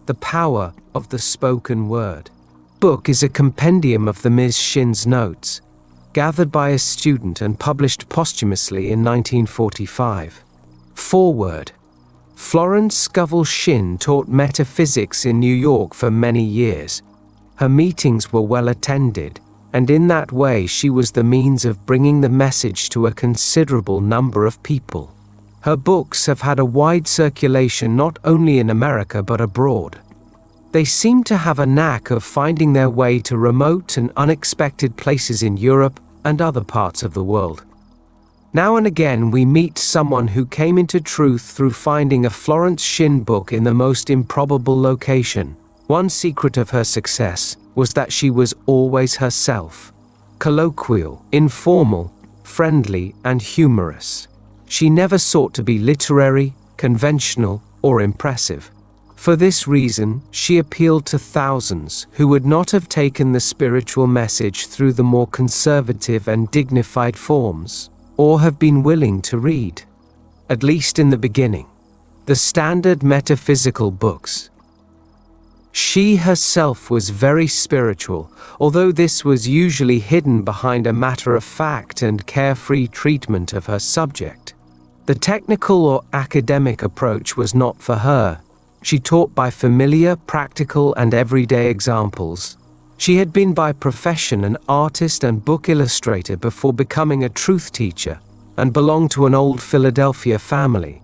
The Power of the Spoken Word. Book is a compendium of the Ms. Shinn's notes, gathered by a student and published posthumously in 1945. Foreword. Florence Scovel Shinn taught metaphysics in New York for many years. Her meetings were well attended, and in that way she was the means of bringing the message to a considerable number of people. Her books have had a wide circulation not only in America but abroad. They seem to have a knack of finding their way to remote and unexpected places in Europe and other parts of the world. Now and again we meet someone who came into truth through finding a Florence Shinn book in the most improbable location. One secret of her success was that she was always herself. Colloquial, informal, friendly, and humorous. She never sought to be literary, conventional, or impressive. For this reason, she appealed to thousands who would not have taken the spiritual message through the more conservative and dignified forms, or have been willing to read, at least in the beginning, the standard metaphysical books. She herself was very spiritual, although this was usually hidden behind a matter-of-fact and carefree treatment of her subject. The technical or academic approach was not for her. She taught by familiar, practical, and everyday examples. She had been by profession an artist and book illustrator before becoming a truth teacher, and belonged to an old Philadelphia family.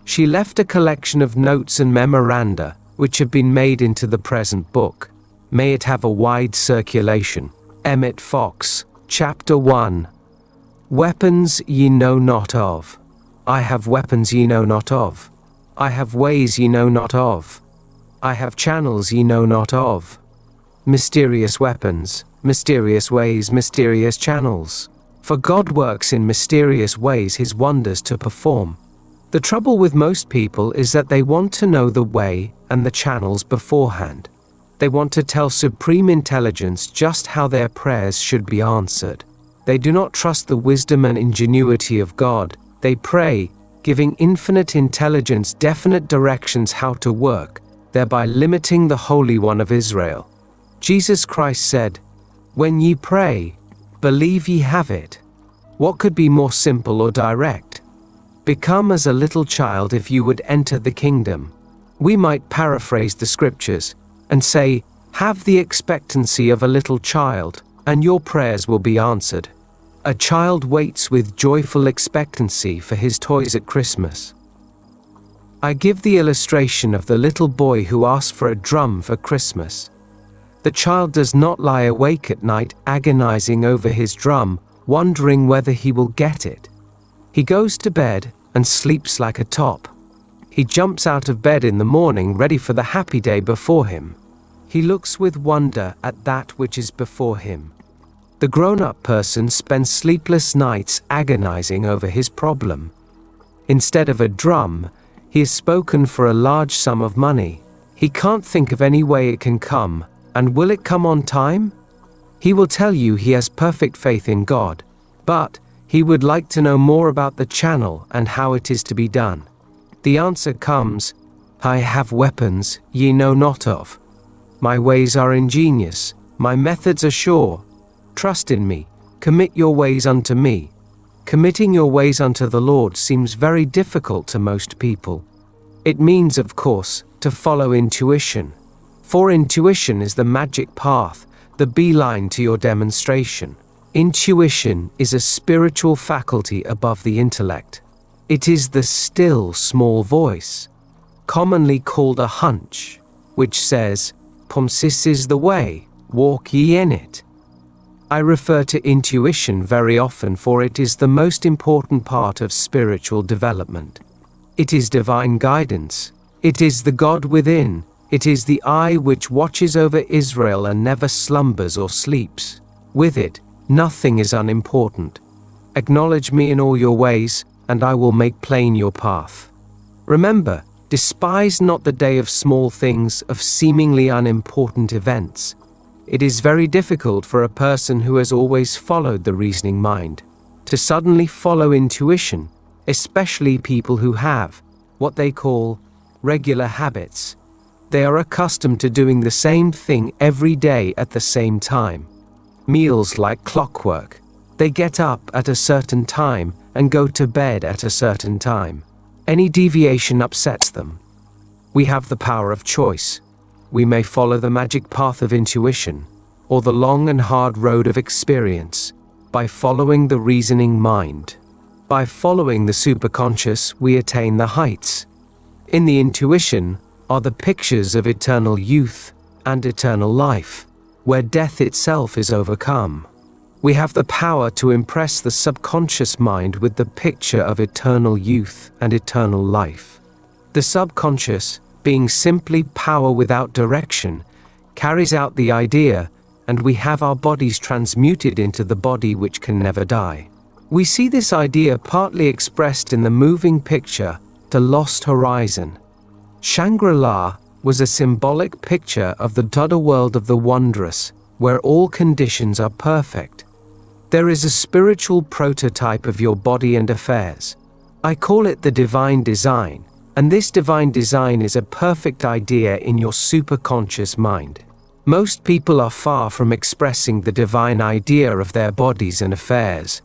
She left a collection of notes and memoranda, which have been made into the present book. May it have a wide circulation. Emmett Fox, Chapter 1. Weapons ye know not of. I have weapons ye know not of. I have ways ye know not of. I have channels ye know not of. Mysterious weapons, mysterious ways, mysterious channels. For God works in mysterious ways his wonders to perform. The trouble with most people is that they want to know the way and the channels beforehand. They want to tell supreme intelligence just how their prayers should be answered. They do not trust the wisdom and ingenuity of God. They pray, giving infinite intelligence definite directions how to work, thereby limiting the Holy One of Israel. Jesus Christ said, "When ye pray, believe ye have it." What could be more simple or direct? Become as a little child if you would enter the kingdom. We might paraphrase the scriptures and say, have the expectancy of a little child, and your prayers will be answered. A child waits with joyful expectancy for his toys at Christmas. I give the illustration of the little boy who asks for a drum for Christmas. The child does not lie awake at night agonizing over his drum, wondering whether he will get it. He goes to bed and sleeps like a top. He jumps out of bed in the morning ready for the happy day before him. He looks with wonder at that which is before him. The grown-up person spends sleepless nights agonizing over his problem. Instead of a drum, he has spoken for a large sum of money. He can't think of any way it can come, and will it come on time? He will tell you he has perfect faith in God, but he would like to know more about the channel and how it is to be done. The answer comes, I have weapons ye know not of. My ways are ingenious, my methods are sure. Trust in me, commit your ways unto me. Committing your ways unto the Lord seems very difficult to most people. It means, of course, to follow intuition. For intuition is the magic path, the beeline to your demonstration. Intuition is a spiritual faculty above the intellect. It is the still small voice, commonly called a hunch, which says, "This is the way, walk ye in it." I refer to intuition very often, for it is the most important part of spiritual development. It is divine guidance. It is the God within. It is the eye which watches over Israel and never slumbers or sleeps. With it, nothing is unimportant. Acknowledge me in all your ways, and I will make plain your path. Remember, despise not the day of small things, of seemingly unimportant events. It is very difficult for a person who has always followed the reasoning mind to suddenly follow intuition, especially people who have what they call regular habits. They are accustomed to doing the same thing every day at the same time. Meals like clockwork. They get up at a certain time and go to bed at a certain time. Any deviation upsets them. We have the power of choice. We may follow the magic path of intuition, or the long and hard road of experience, by following the reasoning mind. By following the superconscious, we attain the heights. In the intuition are the pictures of eternal youth and eternal life, where death itself is overcome. We have the power to impress the subconscious mind with the picture of eternal youth and eternal life. The subconscious, being simply power without direction, carries out the idea, and we have our bodies transmuted into the body which can never die. We see this idea partly expressed in the moving picture, The Lost Horizon. Shangri-La was a symbolic picture of the Buddha world of the wondrous, where all conditions are perfect. There is a spiritual prototype of your body and affairs. I call it the divine design, and this divine design is a perfect idea in your superconscious mind. Most people are far from expressing the divine idea of their bodies and affairs.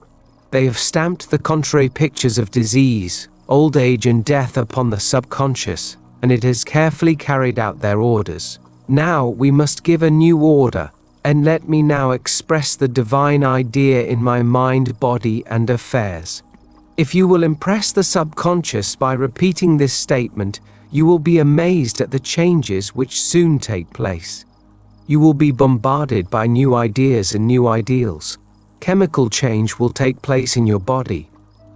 They have stamped the contrary pictures of disease, old age and death upon the subconscious, and it has carefully carried out their orders. Now we must give a new order, and let me now express the divine idea in my mind, body, and affairs. If you will impress the subconscious by repeating this statement, you will be amazed at the changes which soon take place. You will be bombarded by new ideas and new ideals. Chemical change will take place in your body.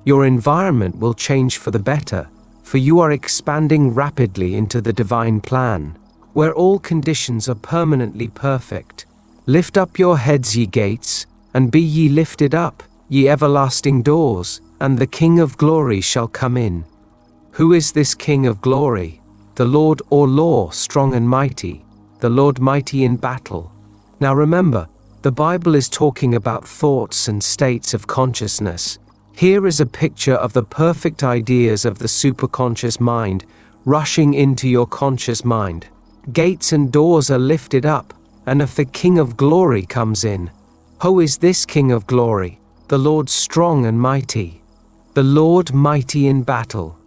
Your environment will change for the better, for you are expanding rapidly into the divine plan, where all conditions are permanently perfect. Lift up your heads, ye gates, and be ye lifted up, ye everlasting doors, and the King of glory shall come in. Who is this King of glory? The Lord or law, strong and mighty, the Lord mighty in battle. Now remember, the Bible is talking about thoughts and states of consciousness. Here is a picture of the perfect ideas of the superconscious mind rushing into your conscious mind. Gates and doors are lifted up, and if the King of glory comes in. Who is this King of glory? The Lord strong and mighty, the Lord mighty in battle.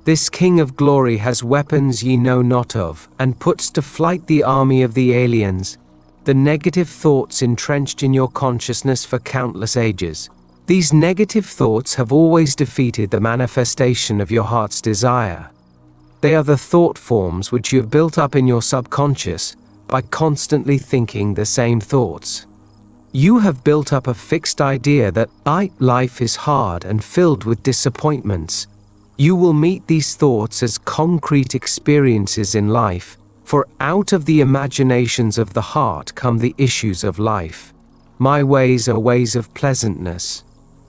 This King of glory has weapons ye know not of, and puts to flight the army of the aliens, the negative thoughts entrenched in your consciousness for countless ages. These negative thoughts have always defeated the manifestation of your heart's desire. They are the thought forms which you have built up in your subconscious by constantly thinking the same thoughts. You have built up a fixed idea that life is hard and filled with disappointments. You will meet these thoughts as concrete experiences in life, for out of the imaginations of the heart come the issues of life. My ways are ways of pleasantness.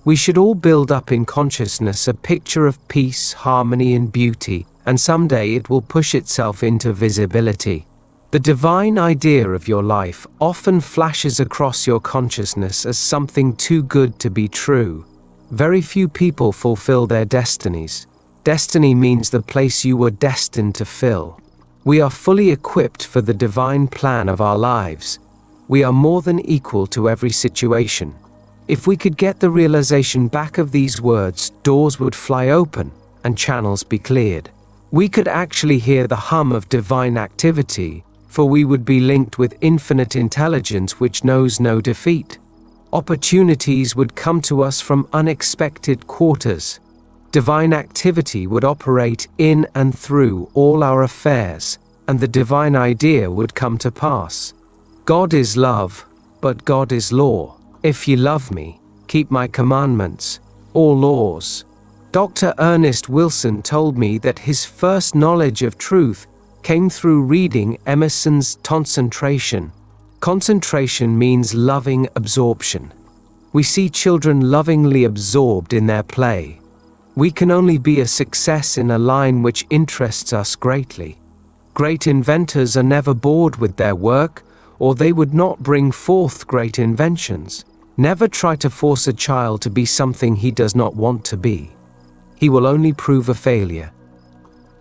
We should all build up in consciousness a picture of peace, harmony, and beauty, and someday it will push itself into visibility. The divine idea of your life often flashes across your consciousness as something too good to be true. Very few people fulfill their destinies. Destiny means the place you were destined to fill. We are fully equipped for the divine plan of our lives. We are more than equal to every situation. If we could get the realization back of these words, doors would fly open and channels be cleared. We could actually hear the hum of divine activity, for we would be linked with infinite intelligence which knows no defeat. Opportunities would come to us from unexpected quarters. Divine activity would operate in and through all our affairs, and the divine idea would come to pass. God is love, but God is law. If ye love me, keep my commandments, all laws. Dr. Ernest Wilson told me that his first knowledge of truth came through reading Emerson's Concentration. Concentration means loving absorption. We see children lovingly absorbed in their play. We can only be a success in a line which interests us greatly. Great inventors are never bored with their work, or they would not bring forth great inventions. Never try to force a child to be something he does not want to be. He will only prove a failure.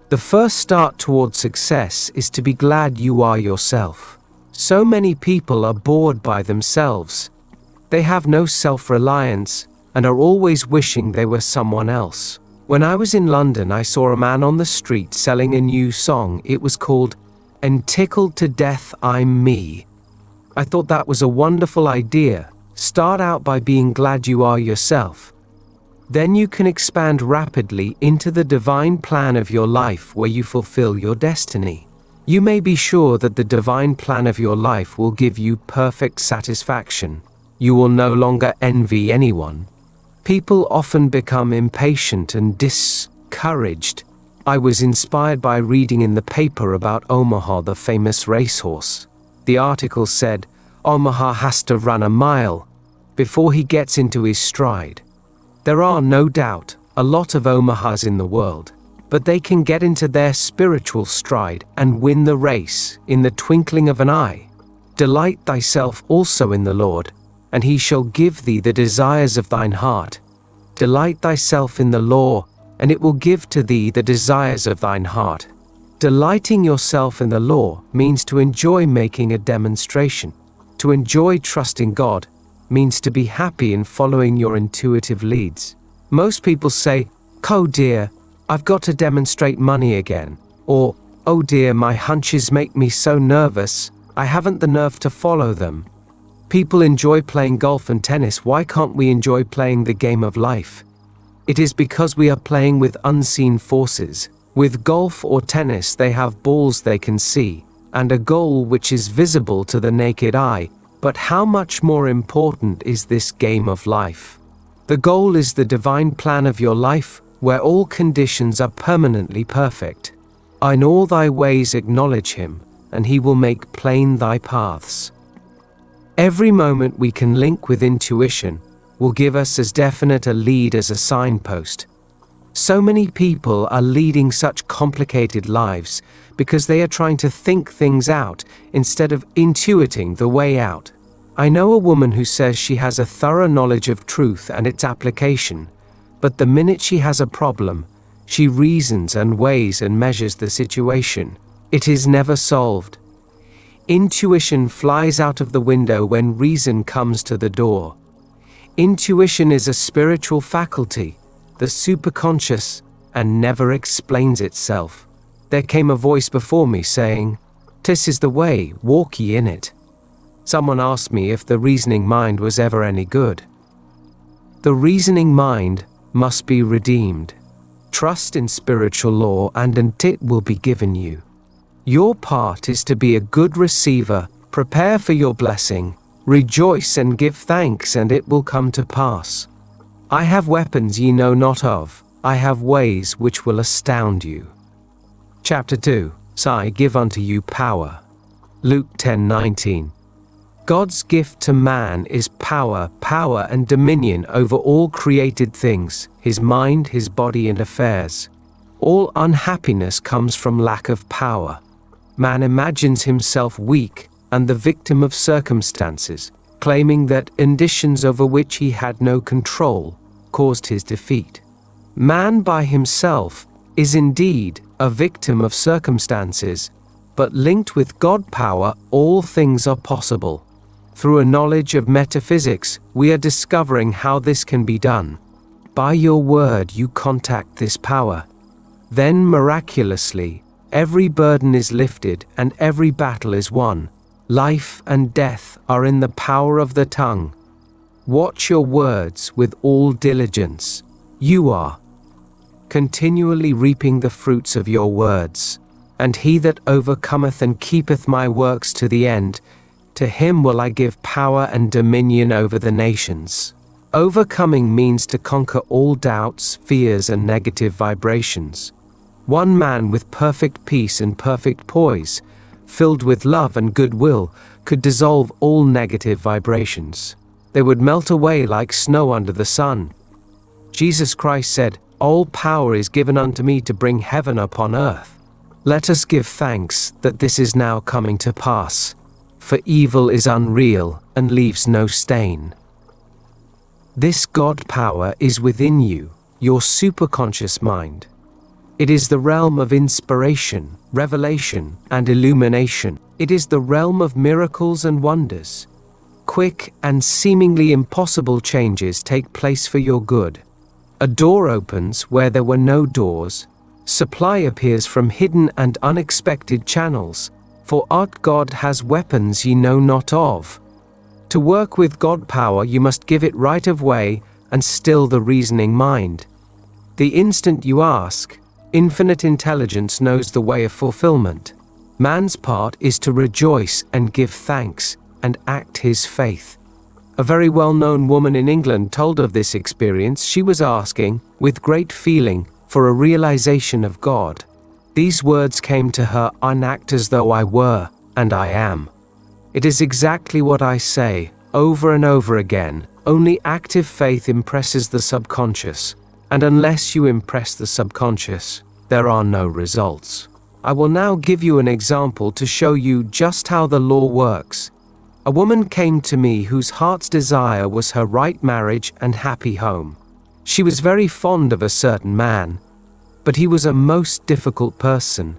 The first start toward success is to be glad you are yourself. So many people are bored by themselves. They have no self-reliance and are always wishing they were someone else. When I was in London, I saw a man on the street selling a new song. It was called "And Tickled to Death I'm Me." I thought that was a wonderful idea. Start out by being glad you are yourself. Then you can expand rapidly into the divine plan of your life where you fulfill your destiny. You may be sure that the divine plan of your life will give you perfect satisfaction. You will no longer envy anyone. People often become impatient and discouraged. I was inspired by reading in the paper about Omaha, the famous racehorse. The article said, Omaha has to run a mile before he gets into his stride. There are no doubt a lot of Omahas in the world, but they can get into their spiritual stride and win the race in the twinkling of an eye. Delight thyself also in the Lord, and he shall give thee the desires of thine heart. Delight thyself in the law, and it will give to thee the desires of thine heart. Delighting yourself in the law means to enjoy making a demonstration. To enjoy trusting God means to be happy in following your intuitive leads. Most people say, "Oh dear, I've got to demonstrate money again," or "Oh dear, my hunches make me so nervous, I haven't the nerve to follow them." People enjoy playing golf and tennis. Why can't we enjoy playing the game of life? It is because we are playing with unseen forces. With golf or tennis, they have balls they can see, and a goal which is visible to the naked eye. But how much more important is this game of life? The goal is the divine plan of your life, where all conditions are permanently perfect. In all thy ways acknowledge him, and he will make plain thy paths. Every moment we can link with intuition will give us as definite a lead as a signpost. So many people are leading such complicated lives because they are trying to think things out instead of intuiting the way out. I know a woman who says she has a thorough knowledge of truth and its application, but the minute she has a problem, she reasons and weighs and measures the situation. It is never solved. Intuition flies out of the window when reason comes to the door. Intuition is a spiritual faculty, the superconscious, and never explains itself. There came a voice before me saying, "'Tis is the way, walk ye in it." Someone asked me if the reasoning mind was ever any good. The reasoning mind must be redeemed. Trust in spiritual law and it will be given you. Your part is to be a good receiver, prepare for your blessing, rejoice and give thanks, and it will come to pass. I have weapons ye know not of, I have ways which will astound you. Chapter 2. I give unto you power. Luke 10:19. God's gift to man is power and dominion over all created things, his mind, his body and affairs. All unhappiness comes from lack of power. Man imagines himself weak and the victim of circumstances, claiming that conditions over which he had no control caused his defeat. Man by himself is indeed a victim of circumstances, but linked with God power, all things are possible. Through a knowledge of metaphysics, we are discovering how this can be done. By your word you contact this power. Then miraculously, every burden is lifted and every battle is won. Life and death are in the power of the tongue. Watch your words with all diligence. You are continually reaping the fruits of your words. And he that overcometh and keepeth my works to the end, to him will I give power and dominion over the nations. Overcoming means to conquer all doubts, fears, and negative vibrations. One man with perfect peace and perfect poise, filled with love and goodwill, could dissolve all negative vibrations. They would melt away like snow under the sun. Jesus Christ said, "All power is given unto me to bring heaven upon earth." Let us give thanks that this is now coming to pass. For evil is unreal and leaves no stain. This God power is within you, your superconscious mind. It is the realm of inspiration, revelation, and illumination. It is the realm of miracles and wonders. Quick and seemingly impossible changes take place for your good. A door opens where there were no doors. Supply appears from hidden and unexpected channels. For God has weapons ye know not of. To work with God power, you must give it right of way and still the reasoning mind. The instant you ask, infinite intelligence knows the way of fulfillment. Man's part is to rejoice and give thanks and act his faith. A very well-known woman in England told of this experience. She was asking, with great feeling, for a realization of God. These words came to her, "I act as though I were, and I am." It is exactly what I say, over and over again. Only active faith impresses the subconscious, and unless you impress the subconscious, there are no results. I will now give you an example to show you just how the law works. A woman came to me whose heart's desire was her right marriage and happy home. She was very fond of a certain man, but he was a most difficult person.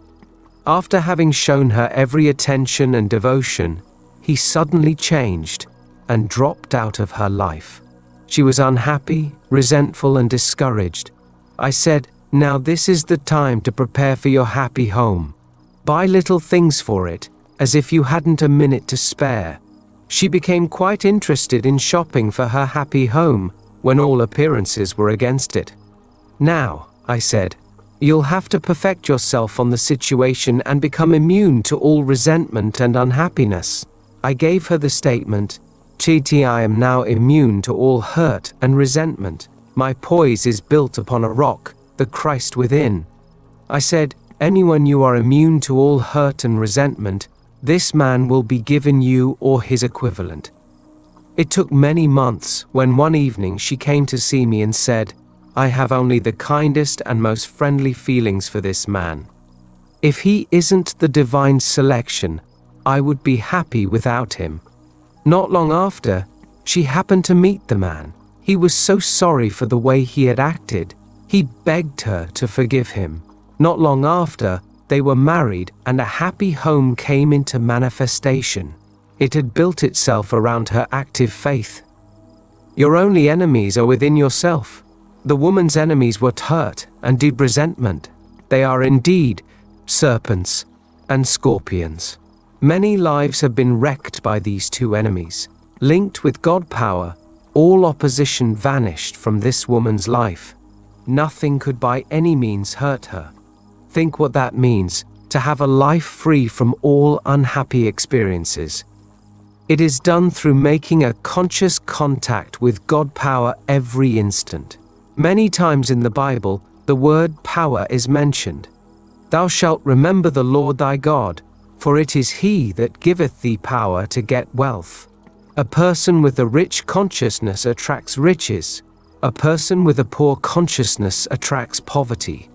After having shown her every attention and devotion, he suddenly changed and dropped out of her life. She was unhappy, resentful, and discouraged. I said, "Now this is the time to prepare for your happy home. Buy little things for it, as if you hadn't a minute to spare." She became quite interested in shopping for her happy home, when all appearances were against it. "Now," I said, "you'll have to perfect yourself on the situation and become immune to all resentment and unhappiness." I gave her the statement, I am now immune to all hurt and resentment. My poise is built upon a rock, the Christ within. I said, anyone you are immune to all hurt and resentment, this man will be given you or his equivalent. It took many months when one evening she came to see me and said, I have only the kindest and most friendly feelings for this man. If he isn't the divine selection, I would be happy without him. Not long after, she happened to meet the man. He was so sorry for the way he had acted. He begged her to forgive him. Not long after, they were married and a happy home came into manifestation. It had built itself around her active faith. Your only enemies are within yourself. The woman's enemies were hurt and deep resentment. They are indeed serpents and scorpions. Many lives have been wrecked by these two enemies. Linked with God power, all opposition vanished from this woman's life. Nothing could by any means hurt her. Think what that means, to have a life free from all unhappy experiences. It is done through making a conscious contact with God power every instant. Many times in the Bible, the word power is mentioned. Thou shalt remember the Lord thy God, for it is he that giveth thee power to get wealth. A person with a rich consciousness attracts riches. A person with a poor consciousness attracts poverty.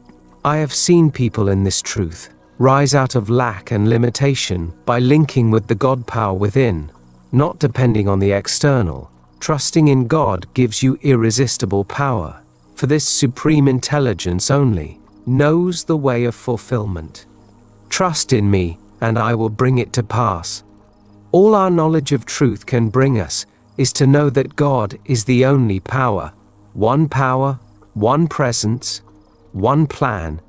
I have seen people in this truth rise out of lack and limitation by linking with the God power within, not depending on the external. Trusting in God gives you irresistible power, for this supreme intelligence only knows the way of fulfillment. Trust in me, and I will bring it to pass. All our knowledge of truth can bring us is to know that God is the only power, one presence, one plan.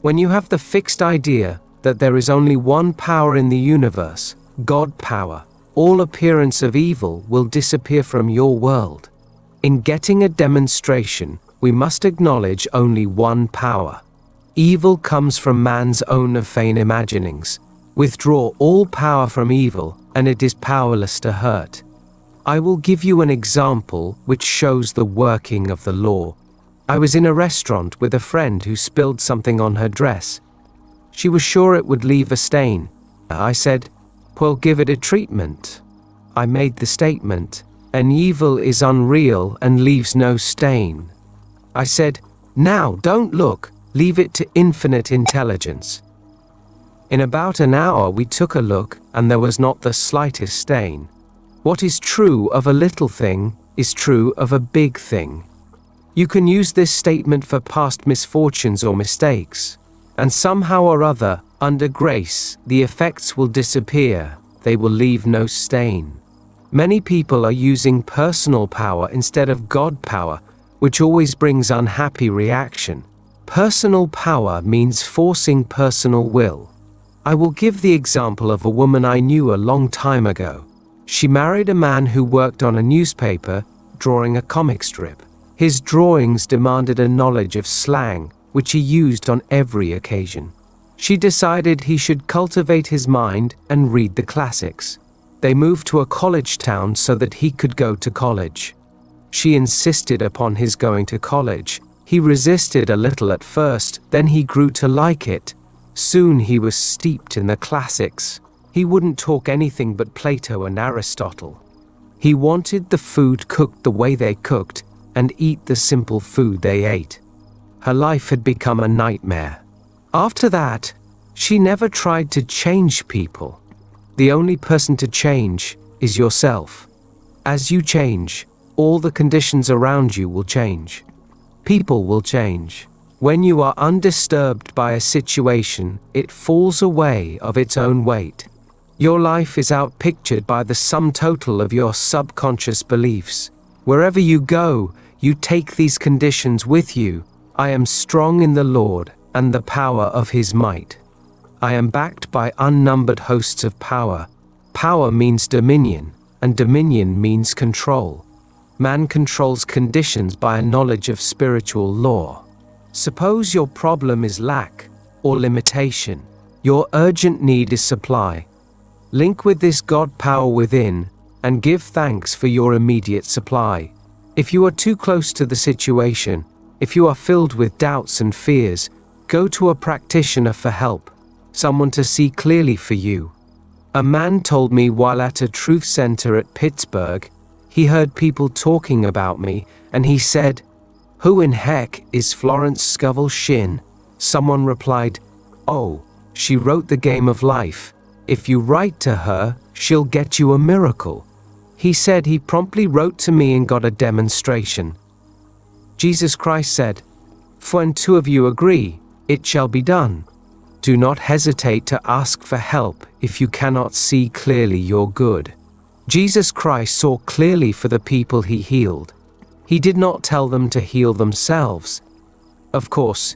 When you have the fixed idea that there is only one power in the universe, God power, all appearance of evil will disappear from your world. In getting a demonstration, we must acknowledge only one power. Evil comes from man's own vain imaginings. Withdraw all power from evil, and it is powerless to hurt. I will give you an example which shows the working of the law. I was in a restaurant with a friend who spilled something on her dress. She was sure it would leave a stain. I said, well, give it a treatment. I made the statement, an evil is unreal and leaves no stain. I said, now don't look, leave it to infinite intelligence. In about an hour we took a look, and there was not the slightest stain. What is true of a little thing is true of a big thing. You can use this statement for past misfortunes or mistakes. And somehow or other, under grace, the effects will disappear, they will leave no stain. Many people are using personal power instead of God power, which always brings unhappy reaction. Personal power means forcing personal will. I will give the example of a woman I knew a long time ago. She married a man who worked on a newspaper, drawing a comic strip. His drawings demanded a knowledge of slang, which he used on every occasion. She decided he should cultivate his mind and read the classics. They moved to a college town so that he could go to college. She insisted upon his going to college. He resisted a little at first, then he grew to like it. Soon he was steeped in the classics. He wouldn't talk anything but Plato and Aristotle. He wanted the food cooked the way they cooked, and eat the simple food they ate. Her life had become a nightmare. After that, she never tried to change people. The only person to change is yourself. As you change, all the conditions around you will change. People will change. When you are undisturbed by a situation, it falls away of its own weight. Your life is outpictured by the sum total of your subconscious beliefs. Wherever you go, you take these conditions with you. I am strong in the Lord and the power of his might. I am backed by unnumbered hosts of power. Power means dominion, and dominion means control. Man controls conditions by a knowledge of spiritual law. Suppose your problem is lack or limitation. Your urgent need is supply. Link with this God power within and give thanks for your immediate supply. If you are too close to the situation, if you are filled with doubts and fears, go to a practitioner for help, someone to see clearly for you. A man told me while at a truth center at Pittsburgh, he heard people talking about me, and he said, "Who in heck is Florence Scovel Shinn?" Someone replied, "Oh, she wrote The Game of Life. If you write to her, she'll get you a miracle." He said he promptly wrote to me and got a demonstration. Jesus Christ said, "For when two of you agree, it shall be done." Do not hesitate to ask for help if you cannot see clearly your good. Jesus Christ saw clearly for the people he healed. He did not tell them to heal themselves. Of course,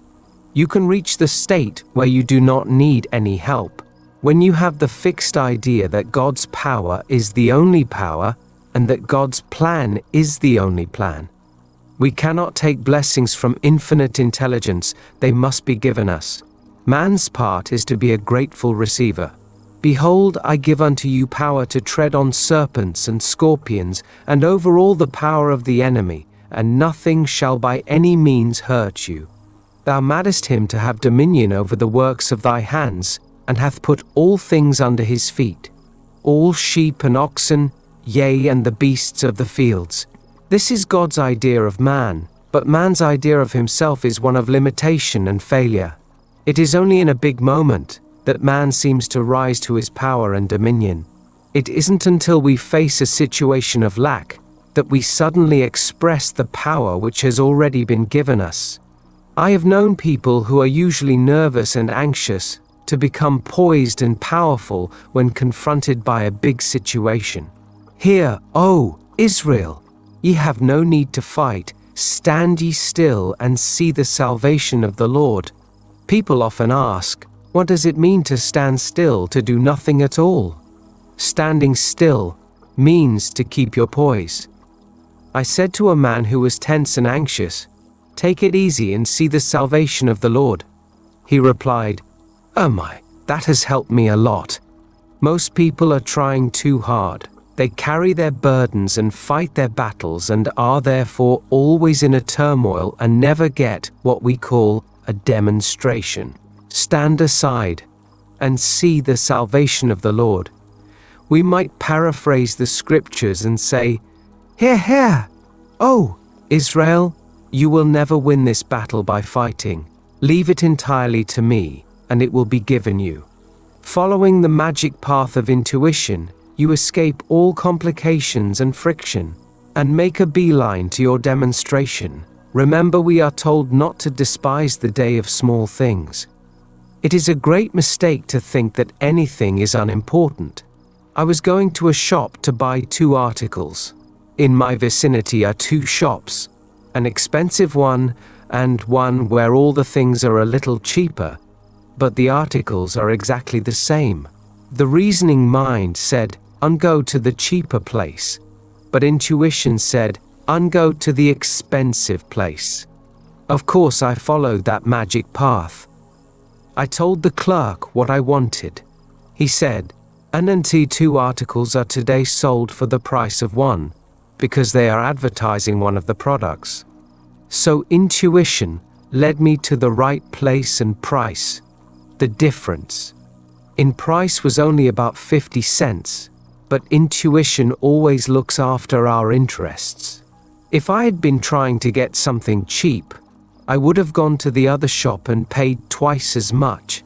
you can reach the state where you do not need any help, when you have the fixed idea that God's power is the only power and that God's plan is the only plan. We cannot take blessings from infinite intelligence, they must be given us. Man's part is to be a grateful receiver. Behold, I give unto you power to tread on serpents and scorpions, and over all the power of the enemy, and nothing shall by any means hurt you. Thou madest him to have dominion over the works of thy hands, and hath put all things under his feet, all sheep and oxen, yea, and the beasts of the fields. This is God's idea of man, but man's idea of himself is one of limitation and failure. It is only in a big moment that man seems to rise to his power and dominion. It isn't until we face a situation of lack that we suddenly express the power which has already been given us. I have known people who are usually nervous and anxious to become poised and powerful when confronted by a big situation. Hear, O Israel, ye have no need to fight, stand ye still and see the salvation of the Lord. People often ask, what does it mean to stand still, to do nothing at all? Standing still means to keep your poise. I said to a man who was tense and anxious, "Take it easy and see the salvation of the Lord." He replied, "Oh my, that has helped me a lot." Most people are trying too hard. They carry their burdens and fight their battles and are therefore always in a turmoil and never get what we call a demonstration. Stand aside and see the salvation of the Lord. We might paraphrase the scriptures and say, "Hear, hear, O Israel, you will never win this battle by fighting. Leave it entirely to me, and it will be given you." Following the magic path of intuition, you escape all complications and friction, and make a beeline to your demonstration. Remember, we are told not to despise the day of small things. It is a great mistake to think that anything is unimportant. I was going to a shop to buy 2 articles. In my vicinity are 2 shops, an expensive one and one where all the things are a little cheaper, but the articles are exactly the same. The reasoning mind said, "Go to the cheaper place," but intuition said, "Go to the expensive place." Of course, I followed that magic path. I told the clerk what I wanted. He said, "And 2 articles are today sold for the price of 1, because they are advertising one of the products." So intuition led me to the right place and price. The difference in price was only about 50 cents, but intuition always looks after our interests. If I had been trying to get something cheap, I would have gone to the other shop and paid twice as much.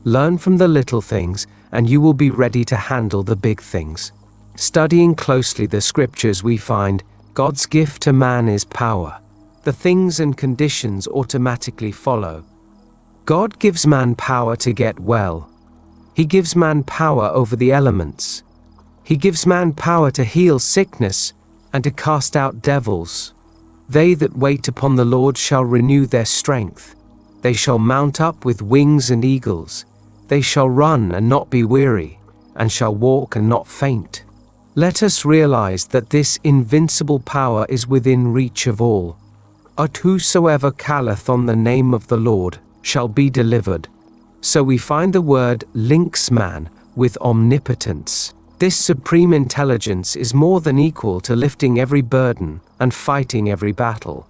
Learn from the little things, and you will be ready to handle the big things. Studying closely the scriptures, we find God's gift to man is power. The things and conditions automatically follow. God gives man power to get well. He gives man power over the elements. He gives man power to heal sickness and to cast out devils. They that wait upon the Lord shall renew their strength. They shall mount up with wings and eagles. They shall run and not be weary, and shall walk and not faint. Let us realize that this invincible power is within reach of all. But whosoever calleth on the name of the Lord shall be delivered. So we find the word links man with omnipotence. This supreme intelligence is more than equal to lifting every burden and fighting every battle.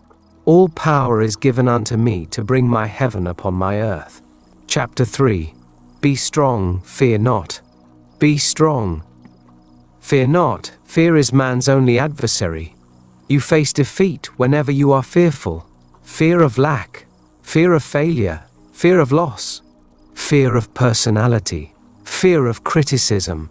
All power is given unto me to bring my heaven upon my earth. Chapter 3. Be strong, fear not. Be strong. Fear not. Fear is man's only adversary. You face defeat whenever you are fearful. Fear of lack, fear of failure, fear of loss, fear of personality, fear of criticism.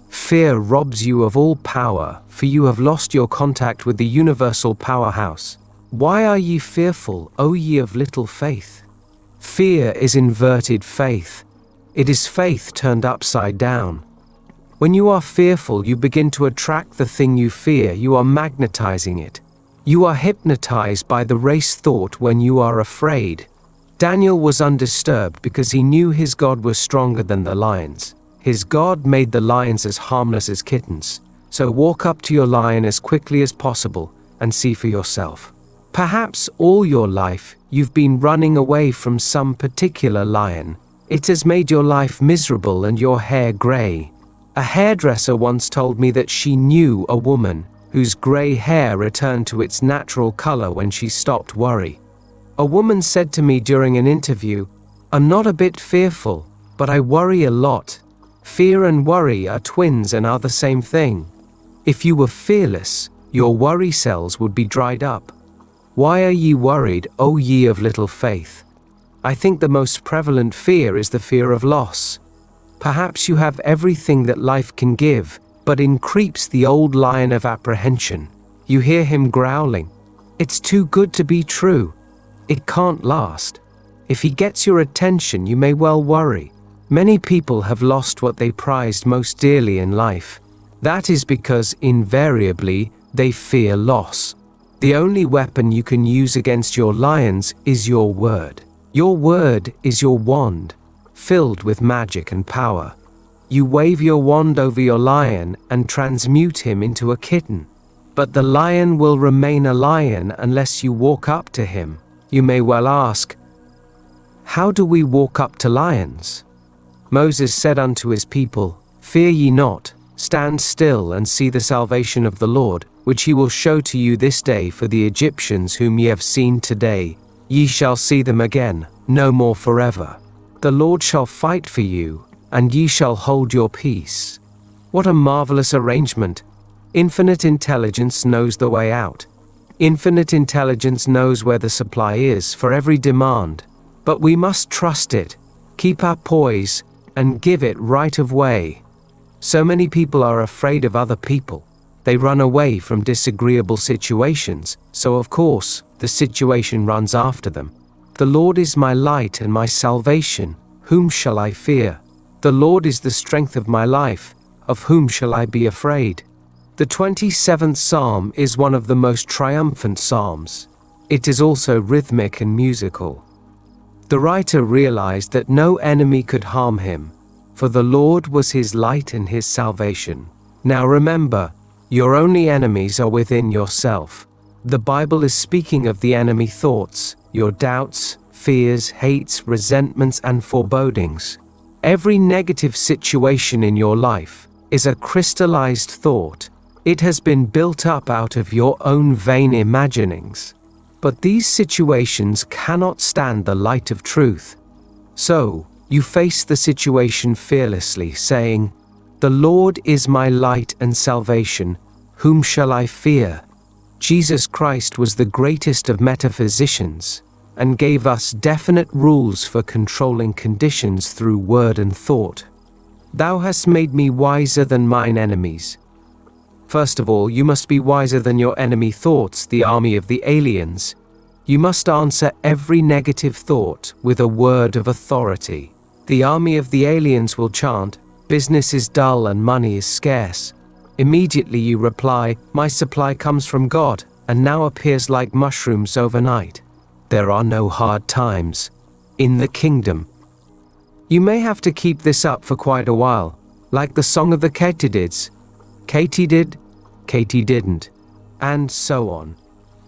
Fear robs you of all power, for you have lost your contact with the universal powerhouse. Why are ye fearful, O ye of little faith? Fear is inverted faith. It is faith turned upside down. When you are fearful, you begin to attract the thing you fear. You are magnetizing it. You are hypnotized by the race thought when you are afraid. Daniel was undisturbed because he knew his God was stronger than the lions. His God made the lions as harmless as kittens. So walk up to your lion as quickly as possible and see for yourself. Perhaps all your life you've been running away from some particular lion. It has made your life miserable and your hair gray. A hairdresser once told me that she knew a woman whose gray hair returned to its natural color when she stopped worry. A woman said to me during an interview, "I'm not a bit fearful, but I worry a lot." Fear and worry are twins and are the same thing. If you were fearless, your worry cells would be dried up. Why are ye worried, O ye of little faith? I think the most prevalent fear is the fear of loss. Perhaps you have everything that life can give, but in creeps the old lion of apprehension. You hear him growling. It's too good to be true. It can't last. If he gets your attention, you may well worry. Many people have lost what they prized most dearly in life. That is because, invariably, they fear loss. The only weapon you can use against your lions is your word. Your word is your wand, filled with magic and power. You wave your wand over your lion and transmute him into a kitten. But the lion will remain a lion unless you walk up to him. You may well ask, how do we walk up to lions? Moses said unto his people, "Fear ye not, stand still and see the salvation of the Lord, which he will show to you this day. For the Egyptians whom ye have seen today, ye shall see them again, no more forever. The Lord shall fight for you, and ye shall hold your peace." What a marvelous arrangement! Infinite intelligence knows the way out. Infinite intelligence knows where the supply is for every demand. But we must trust it, keep our poise, and give it right of way. So many people are afraid of other people. They run away from disagreeable situations, so of course, the situation runs after them. The Lord is my light and my salvation. whom shall I fear? The Lord is the strength of my life, of whom shall I be afraid? The 27th Psalm is one of the most triumphant psalms. It is also rhythmic and musical. The writer realized that no enemy could harm him, for the Lord was his light and his salvation. Now remember, your only enemies are within yourself. The Bible is speaking of the enemy thoughts, your doubts, fears, hates, resentments, and forebodings. Every negative situation in your life is a crystallized thought. It has been built up out of your own vain imaginings. But these situations cannot stand the light of truth. So, you face the situation fearlessly, saying, "The Lord is my light and salvation, whom shall I fear?" Jesus Christ was the greatest of metaphysicians, and gave us definite rules for controlling conditions through word and thought. "Thou hast made me wiser than mine enemies." First of all, you must be wiser than your enemy thoughts, the army of the aliens. You must answer every negative thought with a word of authority. The army of the aliens will chant, "Business is dull and money is scarce." Immediately you reply, "My supply comes from God, and now appears like mushrooms overnight." There are no hard times in the kingdom. You may have to keep this up for quite a while, like the song of the Katydids. Katy did, Katy didn't, and so on.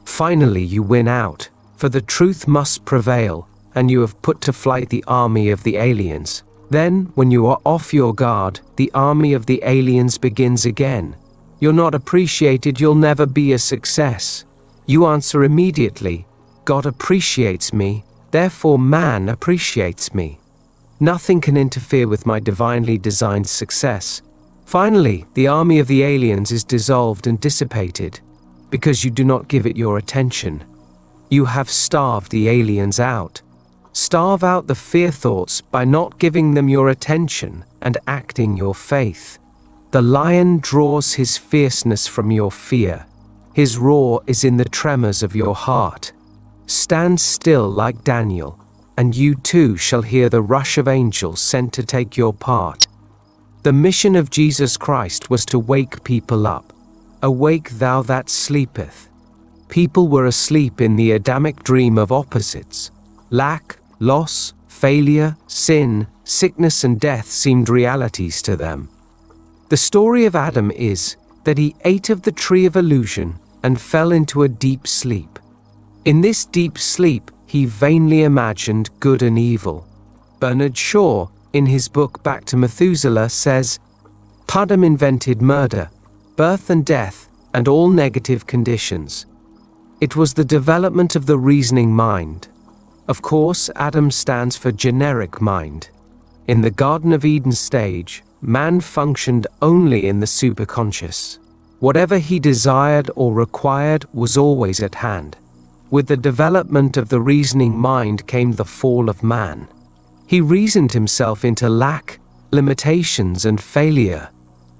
Finally you win out, for the truth must prevail, and you have put to flight the army of the aliens. Then, when you are off your guard, the army of the aliens begins again. You're not appreciated, you'll never be a success. You answer immediately, "God appreciates me, therefore man appreciates me. Nothing can interfere with my divinely designed success." Finally, the army of the aliens is dissolved and dissipated, because you do not give it your attention. You have starved the aliens out. Starve out the fear thoughts by not giving them your attention and acting your faith. The lion draws his fierceness from your fear. His roar is in the tremors of your heart. Stand still like Daniel, and you too shall hear the rush of angels sent to take your part. The mission of Jesus Christ was to wake people up. "Awake thou that sleepeth." People were asleep in the Adamic dream of opposites. Lack, loss, failure, sin, sickness, and death seemed realities to them. The story of Adam is that he ate of the tree of illusion and fell into a deep sleep. In this deep sleep, he vainly imagined good and evil. Bernard Shaw, in his book Back to Methuselah, says, "Adam invented murder, birth and death, and all negative conditions. It was the development of the reasoning mind." Of course, Adam stands for generic mind. In the Garden of Eden stage, man functioned only in the superconscious. Whatever he desired or required was always at hand. With the development of the reasoning mind came the fall of man. He reasoned himself into lack, limitations, and failure.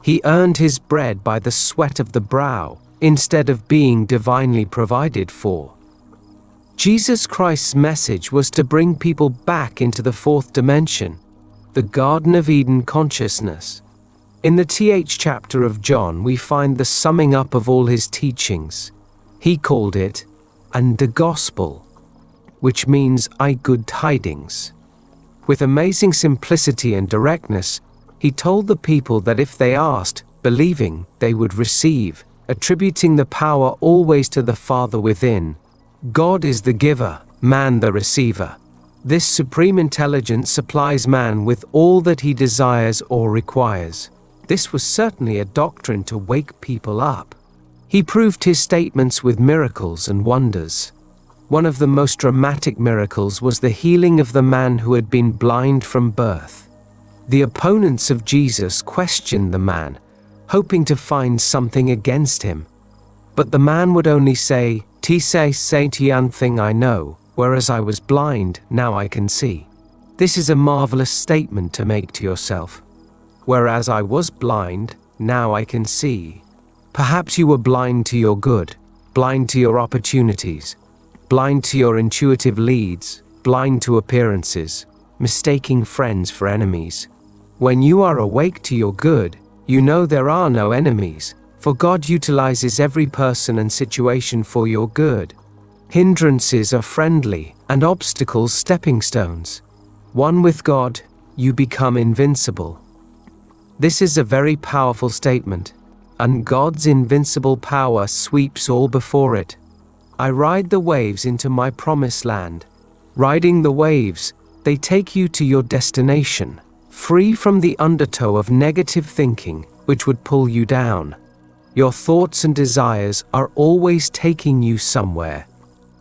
He earned his bread by the sweat of the brow, instead of being divinely provided for. Jesus Christ's message was to bring people back into the fourth dimension, the Garden of Eden consciousness. In the th chapter of John, we find the summing up of all his teachings. He called it, "and the gospel," which means "I good tidings." With amazing simplicity and directness, he told the people that if they asked, believing, they would receive, attributing the power always to the Father within. God is the giver, man the receiver. This supreme intelligence supplies man with all that he desires or requires. This was certainly a doctrine to wake people up. He proved his statements with miracles and wonders. One of the most dramatic miracles was the healing of the man who had been blind from birth. The opponents of Jesus questioned the man, hoping to find something against him. But the man would only say, say tian thing I know, whereas I was blind, now I can see." This is a marvelous statement to make to yourself. Whereas I was blind, now I can see. Perhaps you were blind to your good, blind to your opportunities, blind to your intuitive leads, blind to appearances. mistaking friends for enemies. When you are awake to your good, you know there are no enemies, for God utilizes every person and situation for your good. Hindrances are friendly, and obstacles stepping stones. One with God, you become invincible. This is a very powerful statement, and God's invincible power sweeps all before it. I ride the waves into my promised land. Riding the waves, they take you to your destination, free from the undertow of negative thinking, which would pull you down. Your thoughts and desires are always taking you somewhere.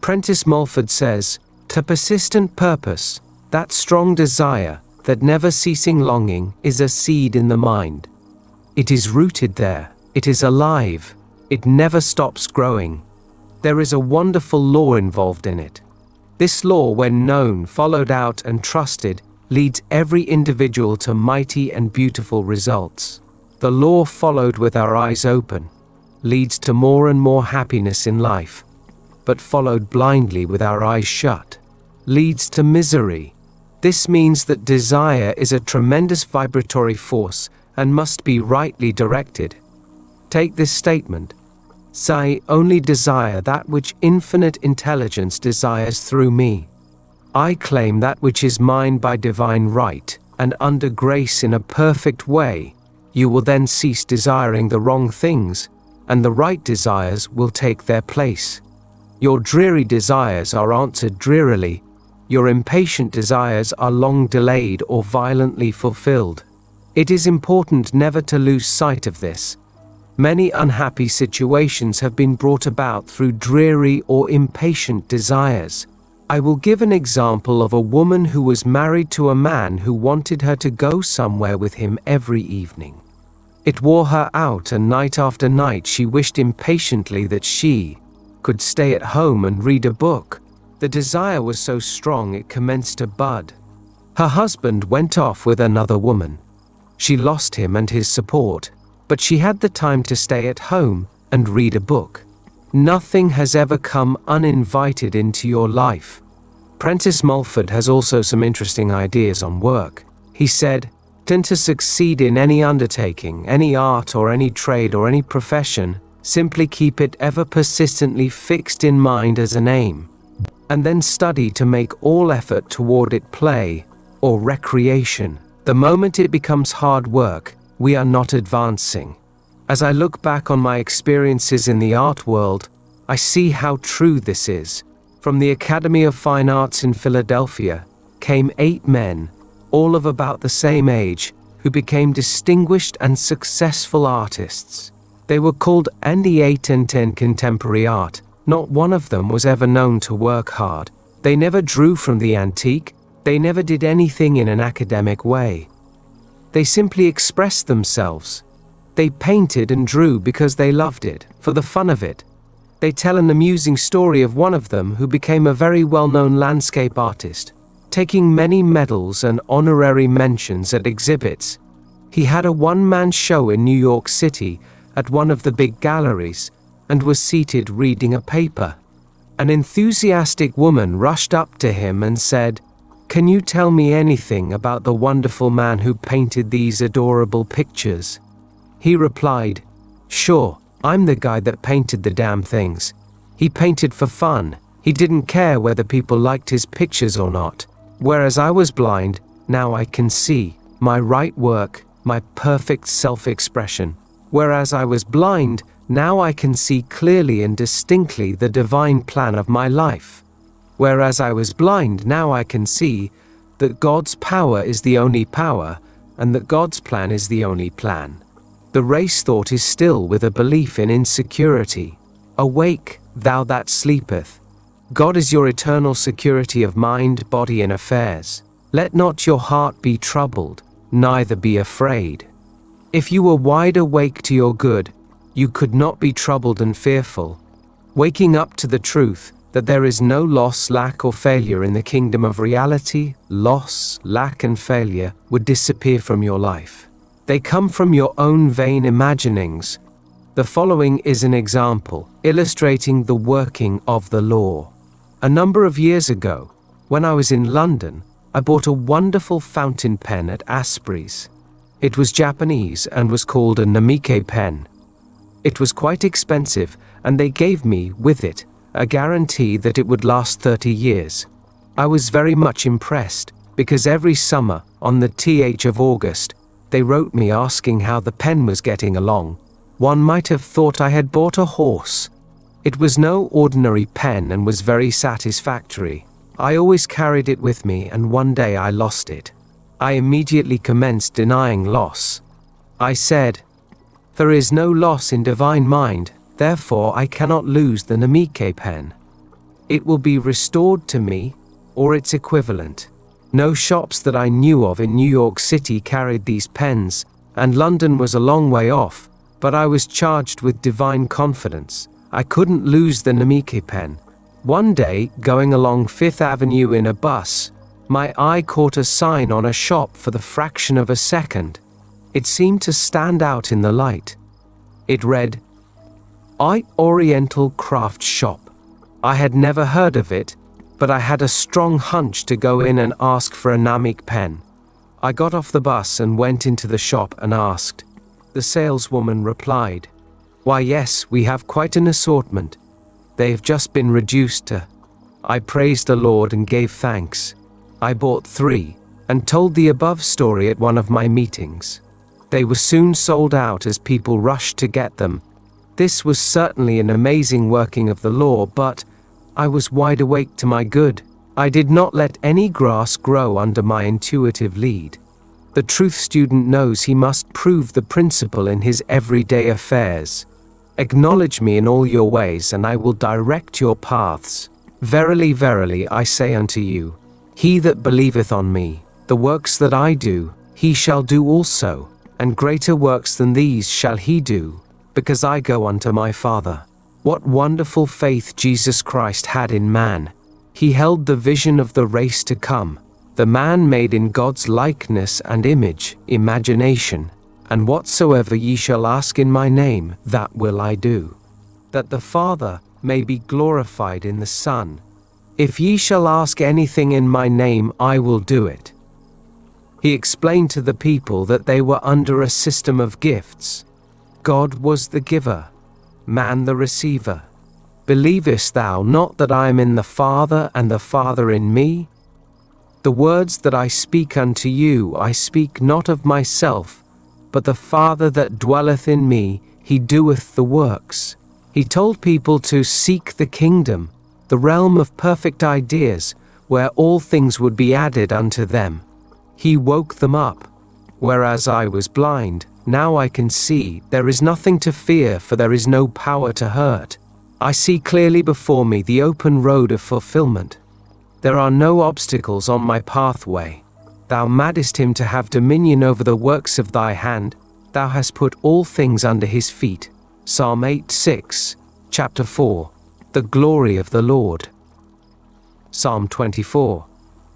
Prentice Mulford says, "To persistent purpose, that strong desire, that never-ceasing longing, is a seed in the mind. It is rooted there, it is alive, it never stops growing. There is a wonderful law involved in it. This law, when known, followed out, and trusted, leads every individual to mighty and beautiful results. The law followed with our eyes open, leads to more and more happiness in life, but followed blindly with our eyes shut, leads to misery. This means that desire is a tremendous vibratory force and must be rightly directed. Take this statement. I only desire that which infinite intelligence desires through me. I claim that which is mine by divine right, and under grace in a perfect way. You will then cease desiring the wrong things, and the right desires will take their place. Your dreary desires are answered drearily. Your impatient desires are long delayed or violently fulfilled. It is important never to lose sight of this. Many unhappy situations have been brought about through dreary or impatient desires. I will give an example of a woman who was married to a man who wanted her to go somewhere with him every evening. It wore her out, and night after night she wished impatiently that she could stay at home and read a book. The desire was so strong it commenced to bud. Her husband went off with another woman. She lost him and his support, but she had the time to stay at home and read a book. Nothing has ever come uninvited into your life. Prentice Mulford has also some interesting ideas on work. He said, "To succeed in any undertaking, any art or any trade or any profession, simply keep it ever persistently fixed in mind as an aim, and then study to make all effort toward it play or recreation. The moment it becomes hard work, we are not advancing." As I look back on my experiences in the art world, I see how true this is. From the Academy of Fine Arts in Philadelphia came 8 men, all of about the same age, who became distinguished and successful artists. They were called enlightening in contemporary art. Not one of them was ever known to work hard. They never drew from the antique. They never did anything in an academic way. They simply expressed themselves. They painted and drew because they loved it, for the fun of it. They tell an amusing story of one of them who became a very well-known landscape artist, taking many medals and honorary mentions at exhibits. He had a one-man show in New York City at one of the big galleries, and was seated reading a paper. An enthusiastic woman rushed up to him and said, "Can you tell me anything about the wonderful man who painted these adorable pictures?" He replied, "Sure, I'm the guy that painted the damn things. He painted for fun. He didn't care whether people liked his pictures or not. Whereas I was blind, now I can see my right work, my perfect self-expression. Whereas I was blind, now I can see clearly and distinctly the divine plan of my life. Whereas I was blind, now I can see that God's power is the only power, and that God's plan is the only plan. The race thought is still with a belief in insecurity. Awake, thou that sleepeth. God is your eternal security of mind, body, and affairs. Let not your heart be troubled, neither be afraid." If you were wide awake to your good, you could not be troubled and fearful. Waking up to the truth that there is no loss, lack, or failure in the kingdom of reality, loss, lack, and failure would disappear from your life. They come from your own vain imaginings. The following is an example illustrating the working of the law. A number of years ago, when I was in London, I bought a wonderful fountain pen at Asprey's. It was Japanese and was called a Namike pen. It was quite expensive, and they gave me, with it, a guarantee that it would last 30 years. I was very much impressed, because every summer, on the th of August, they wrote me asking how the pen was getting along. One might have thought I had bought a horse. It was no ordinary pen and was very satisfactory. I always carried it with me, and one day I lost it. I immediately commenced denying loss. I said, "There is no loss in divine mind, therefore I cannot lose the Namike pen. It will be restored to me, or its equivalent." No shops that I knew of in New York City carried these pens, and London was a long way off, but I was charged with divine confidence. I couldn't lose the Namike pen. One day, going along Fifth Avenue in a bus, my eye caught a sign on a shop for the fraction of a second. It seemed to stand out in the light. It read, "I Oriental Craft Shop." I had never heard of it, but I had a strong hunch to go in and ask for a Namike pen. I got off the bus and went into the shop and asked. The saleswoman replied, "Why yes, we have quite an assortment. They have just been reduced to." I praised the Lord and gave thanks. I bought 3, and told the above story at one of my meetings. They were soon sold out as people rushed to get them. This was certainly an amazing working of the law, but I was wide awake to my good. I did not let any grass grow under my intuitive lead. The truth student knows he must prove the principle in his everyday affairs. Acknowledge me in all your ways, and I will direct your paths. Verily, verily, I say unto you, he that believeth on me, the works that I do, he shall do also, and greater works than these shall he do, because I go unto my Father. What wonderful faith Jesus Christ had in man. He held the vision of the race to come, the man made in God's likeness and image, imagination. And whatsoever ye shall ask in my name, that will I do, that the Father may be glorified in the Son. If ye shall ask anything in my name, I will do it. He explained to the people that they were under a system of gifts. God was the giver, man the receiver. Believest thou not that I am in the Father, and the Father in me? The words that I speak unto you, I speak not of myself, but the Father that dwelleth in me, he doeth the works. He told people to seek the kingdom, the realm of perfect ideas, where all things would be added unto them. He woke them up. Whereas I was blind, now I can see. There is nothing to fear, for there is no power to hurt. I see clearly before me the open road of fulfillment. There are no obstacles on my pathway. Thou madest him to have dominion over the works of thy hand. Thou hast put all things under his feet. Psalm 8:6, chapter 4. The glory of the Lord. Psalm 24.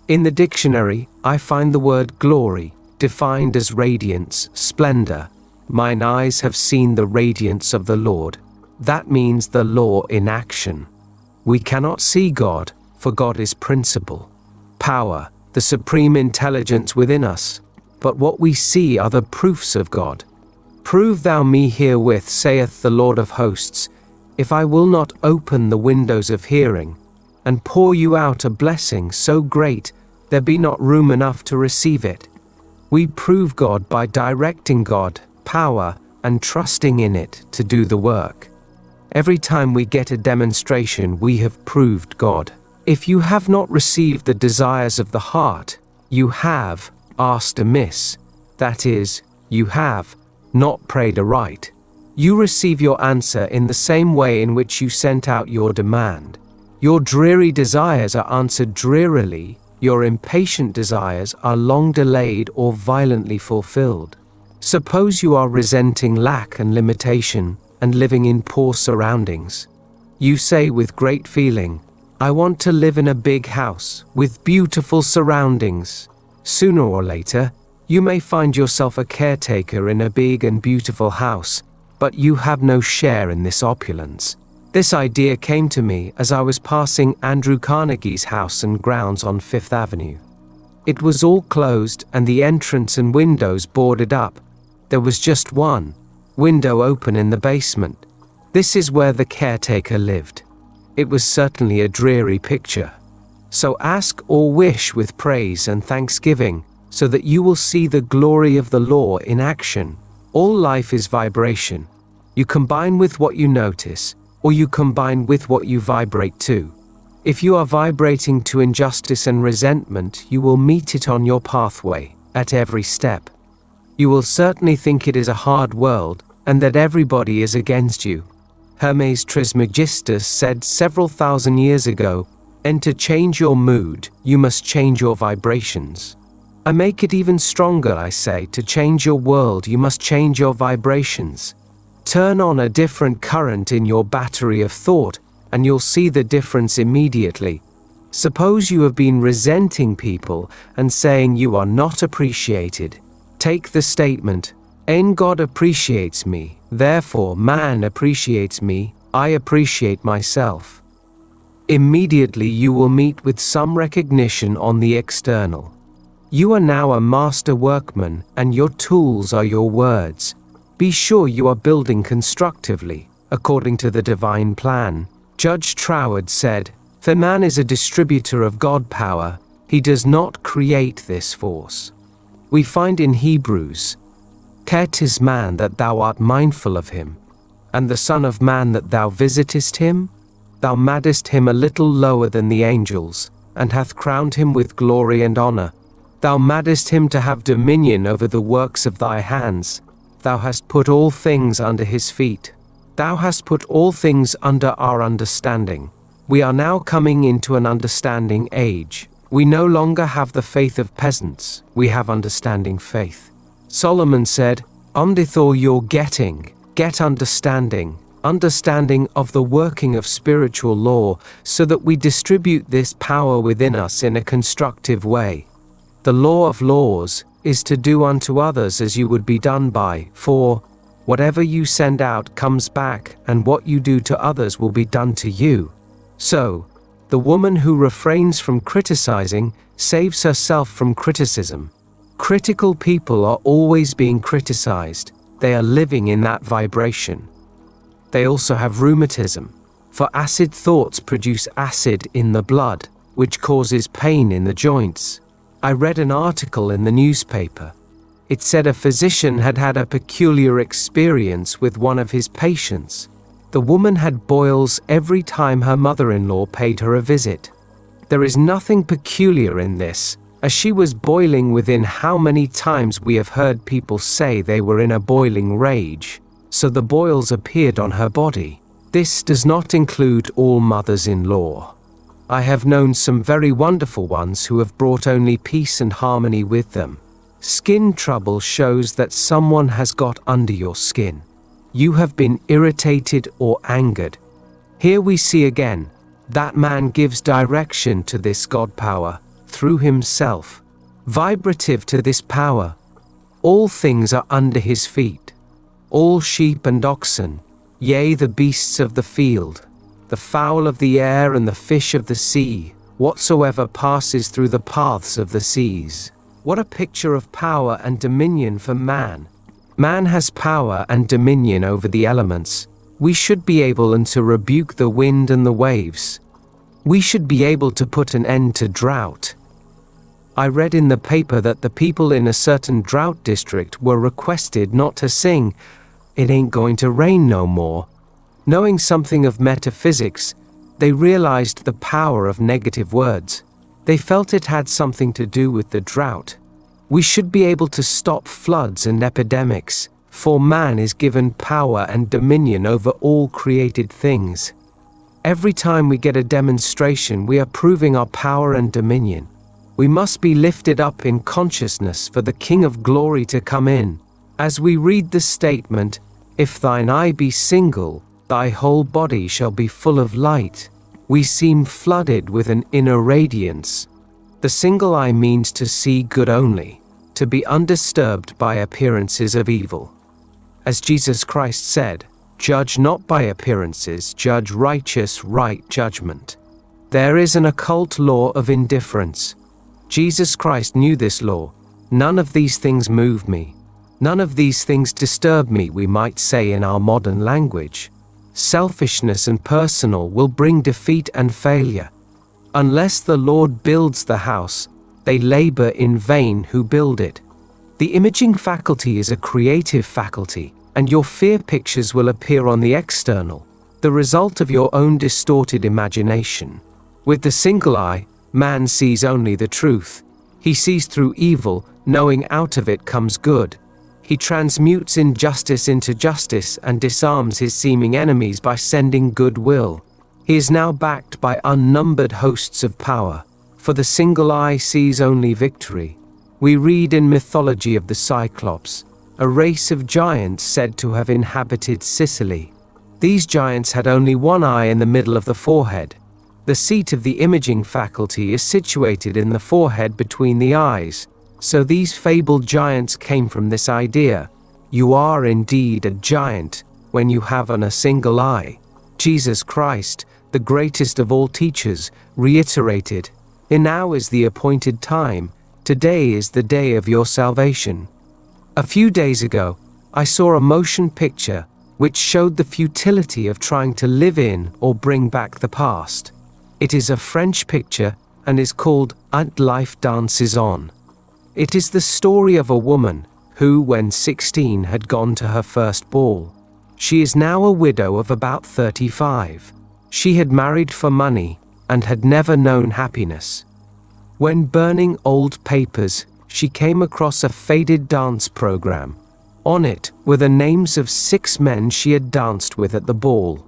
In the dictionary, I find the word glory, defined as radiance, splendor. Mine eyes have seen the radiance of the Lord. That means the law in action. We cannot see God, for God is principle, power, the supreme intelligence within us. But what we see are the proofs of God. Prove thou me herewith, saith the Lord of hosts, if I will not open the windows of hearing, and pour you out a blessing so great, there be not room enough to receive it. We prove God by directing God, power, and trusting in it to do the work. Every time we get a demonstration, we have proved God. If you have not received the desires of the heart, you have asked amiss. That is, you have not prayed aright. You receive your answer in the same way in which you sent out your demand. Your dreary desires are answered drearily. Your impatient desires are long delayed or violently fulfilled. Suppose you are resenting lack and limitation, and living in poor surroundings. You say with great feeling, I want to live in a big house, with beautiful surroundings. Sooner or later, you may find yourself a caretaker in a big and beautiful house, but you have no share in this opulence. This idea came to me as I was passing Andrew Carnegie's house and grounds on Fifth Avenue. It was all closed and the entrance and windows boarded up. There was just one window open in the basement. This is where the caretaker lived. It was certainly a dreary picture. So ask or wish with praise and thanksgiving, so that you will see the glory of the law in action. All life is vibration. You combine with what you notice, or you combine with what you vibrate to. If you are vibrating to injustice and resentment, you will meet it on your pathway, at every step. You will certainly think it is a hard world, and that everybody is against you. Hermes Trismegistus said several thousand years ago, "And to change your mood, you must change your vibrations." I make it even stronger, I say, to change your world, you must change your vibrations. Turn on a different current in your battery of thought, and you'll see the difference immediately. Suppose you have been resenting people and saying you are not appreciated. Take the statement, "And God appreciates me, therefore man appreciates me, I appreciate myself." Immediately you will meet with some recognition on the external. You are now a master workman, and your tools are your words. Be sure you are building constructively, according to the divine plan. Judge Troward said, "The man is a distributor of God power, he does not create this force." We find in Hebrews, "Ket is man that thou art mindful of him, and the Son of Man that thou visitest him? Thou madest him a little lower than the angels, and hath crowned him with glory and honor. Thou madest him to have dominion over the works of thy hands. Thou hast put all things under his feet. Thou hast put all things under our understanding." We are now coming into an understanding age. We no longer have the faith of peasants, we have understanding faith. Solomon said, "Umdithor you're get understanding, understanding of the working of spiritual law, so that we distribute this power within us in a constructive way. The law of laws is to do unto others as you would be done by, for whatever you send out comes back, and what you do to others will be done to you." So, the woman who refrains from criticizing saves herself from criticism. Critical people are always being criticized. They are living in that vibration. They also have rheumatism, for acid thoughts produce acid in the blood, which causes pain in the joints. I read an article in the newspaper. It said a physician had had a peculiar experience with one of his patients. The woman had boils every time her mother-in-law paid her a visit. There is nothing peculiar in this, as she was boiling within how many times we have heard people say they were in a boiling rage, so the boils appeared on her body. This does not include all mothers-in-law. I have known some very wonderful ones who have brought only peace and harmony with them. Skin trouble shows that someone has got under your skin. You have been irritated or angered. Here we see again, that man gives direction to this God power, through himself, vibrative to this power. All things are under his feet. All sheep and oxen, yea, the beasts of the field, the fowl of the air and the fish of the sea, whatsoever passes through the paths of the seas. What a picture of power and dominion for man. Man has power and dominion over the elements. We should be able to rebuke the wind and the waves. We should be able to put an end to drought. I read in the paper that the people in a certain drought district were requested not to sing, "It ain't going to rain no more." Knowing something of metaphysics, they realized the power of negative words. They felt it had something to do with the drought. We should be able to stop floods and epidemics, for man is given power and dominion over all created things. Every time we get a demonstration, we are proving our power and dominion. We must be lifted up in consciousness for the King of Glory to come in. As we read the statement, "If thine eye be single, thy whole body shall be full of light," we seem flooded with an inner radiance. The single eye means to see good only, to be undisturbed by appearances of evil. As Jesus Christ said, "Judge not by appearances, judge righteous right judgment." There is an occult law of indifference. Jesus Christ knew this law. None of these things move me. None of these things disturb me, we might say in our modern language. Selfishness and personal will bring defeat and failure. Unless the Lord builds the house, they labor in vain who build it. The imaging faculty is a creative faculty, and your fear pictures will appear on the external, the result of your own distorted imagination. With the single eye, man sees only the truth. He sees through evil, knowing out of it comes good. He transmutes injustice into justice and disarms his seeming enemies by sending goodwill. He is now backed by unnumbered hosts of power, for the single eye sees only victory. We read in mythology of the Cyclops, a race of giants said to have inhabited Sicily. These giants had only one eye in the middle of the forehead. The seat of the imaging faculty is situated in the forehead between the eyes, so these fabled giants came from this idea. You are indeed a giant when you have on a single eye. Jesus Christ, the greatest of all teachers, reiterated, "Now is the appointed time. Today is the day of your salvation." A few days ago, I saw a motion picture which showed the futility of trying to live in or bring back the past. It is a French picture and is called "And Life Dances On." It is the story of a woman who, when 16, had gone to her first ball. She is now a widow of about 35. She had married for money and had never known happiness. When burning old papers, she came across a faded dance program. On it were the names of 6 men she had danced with at the ball.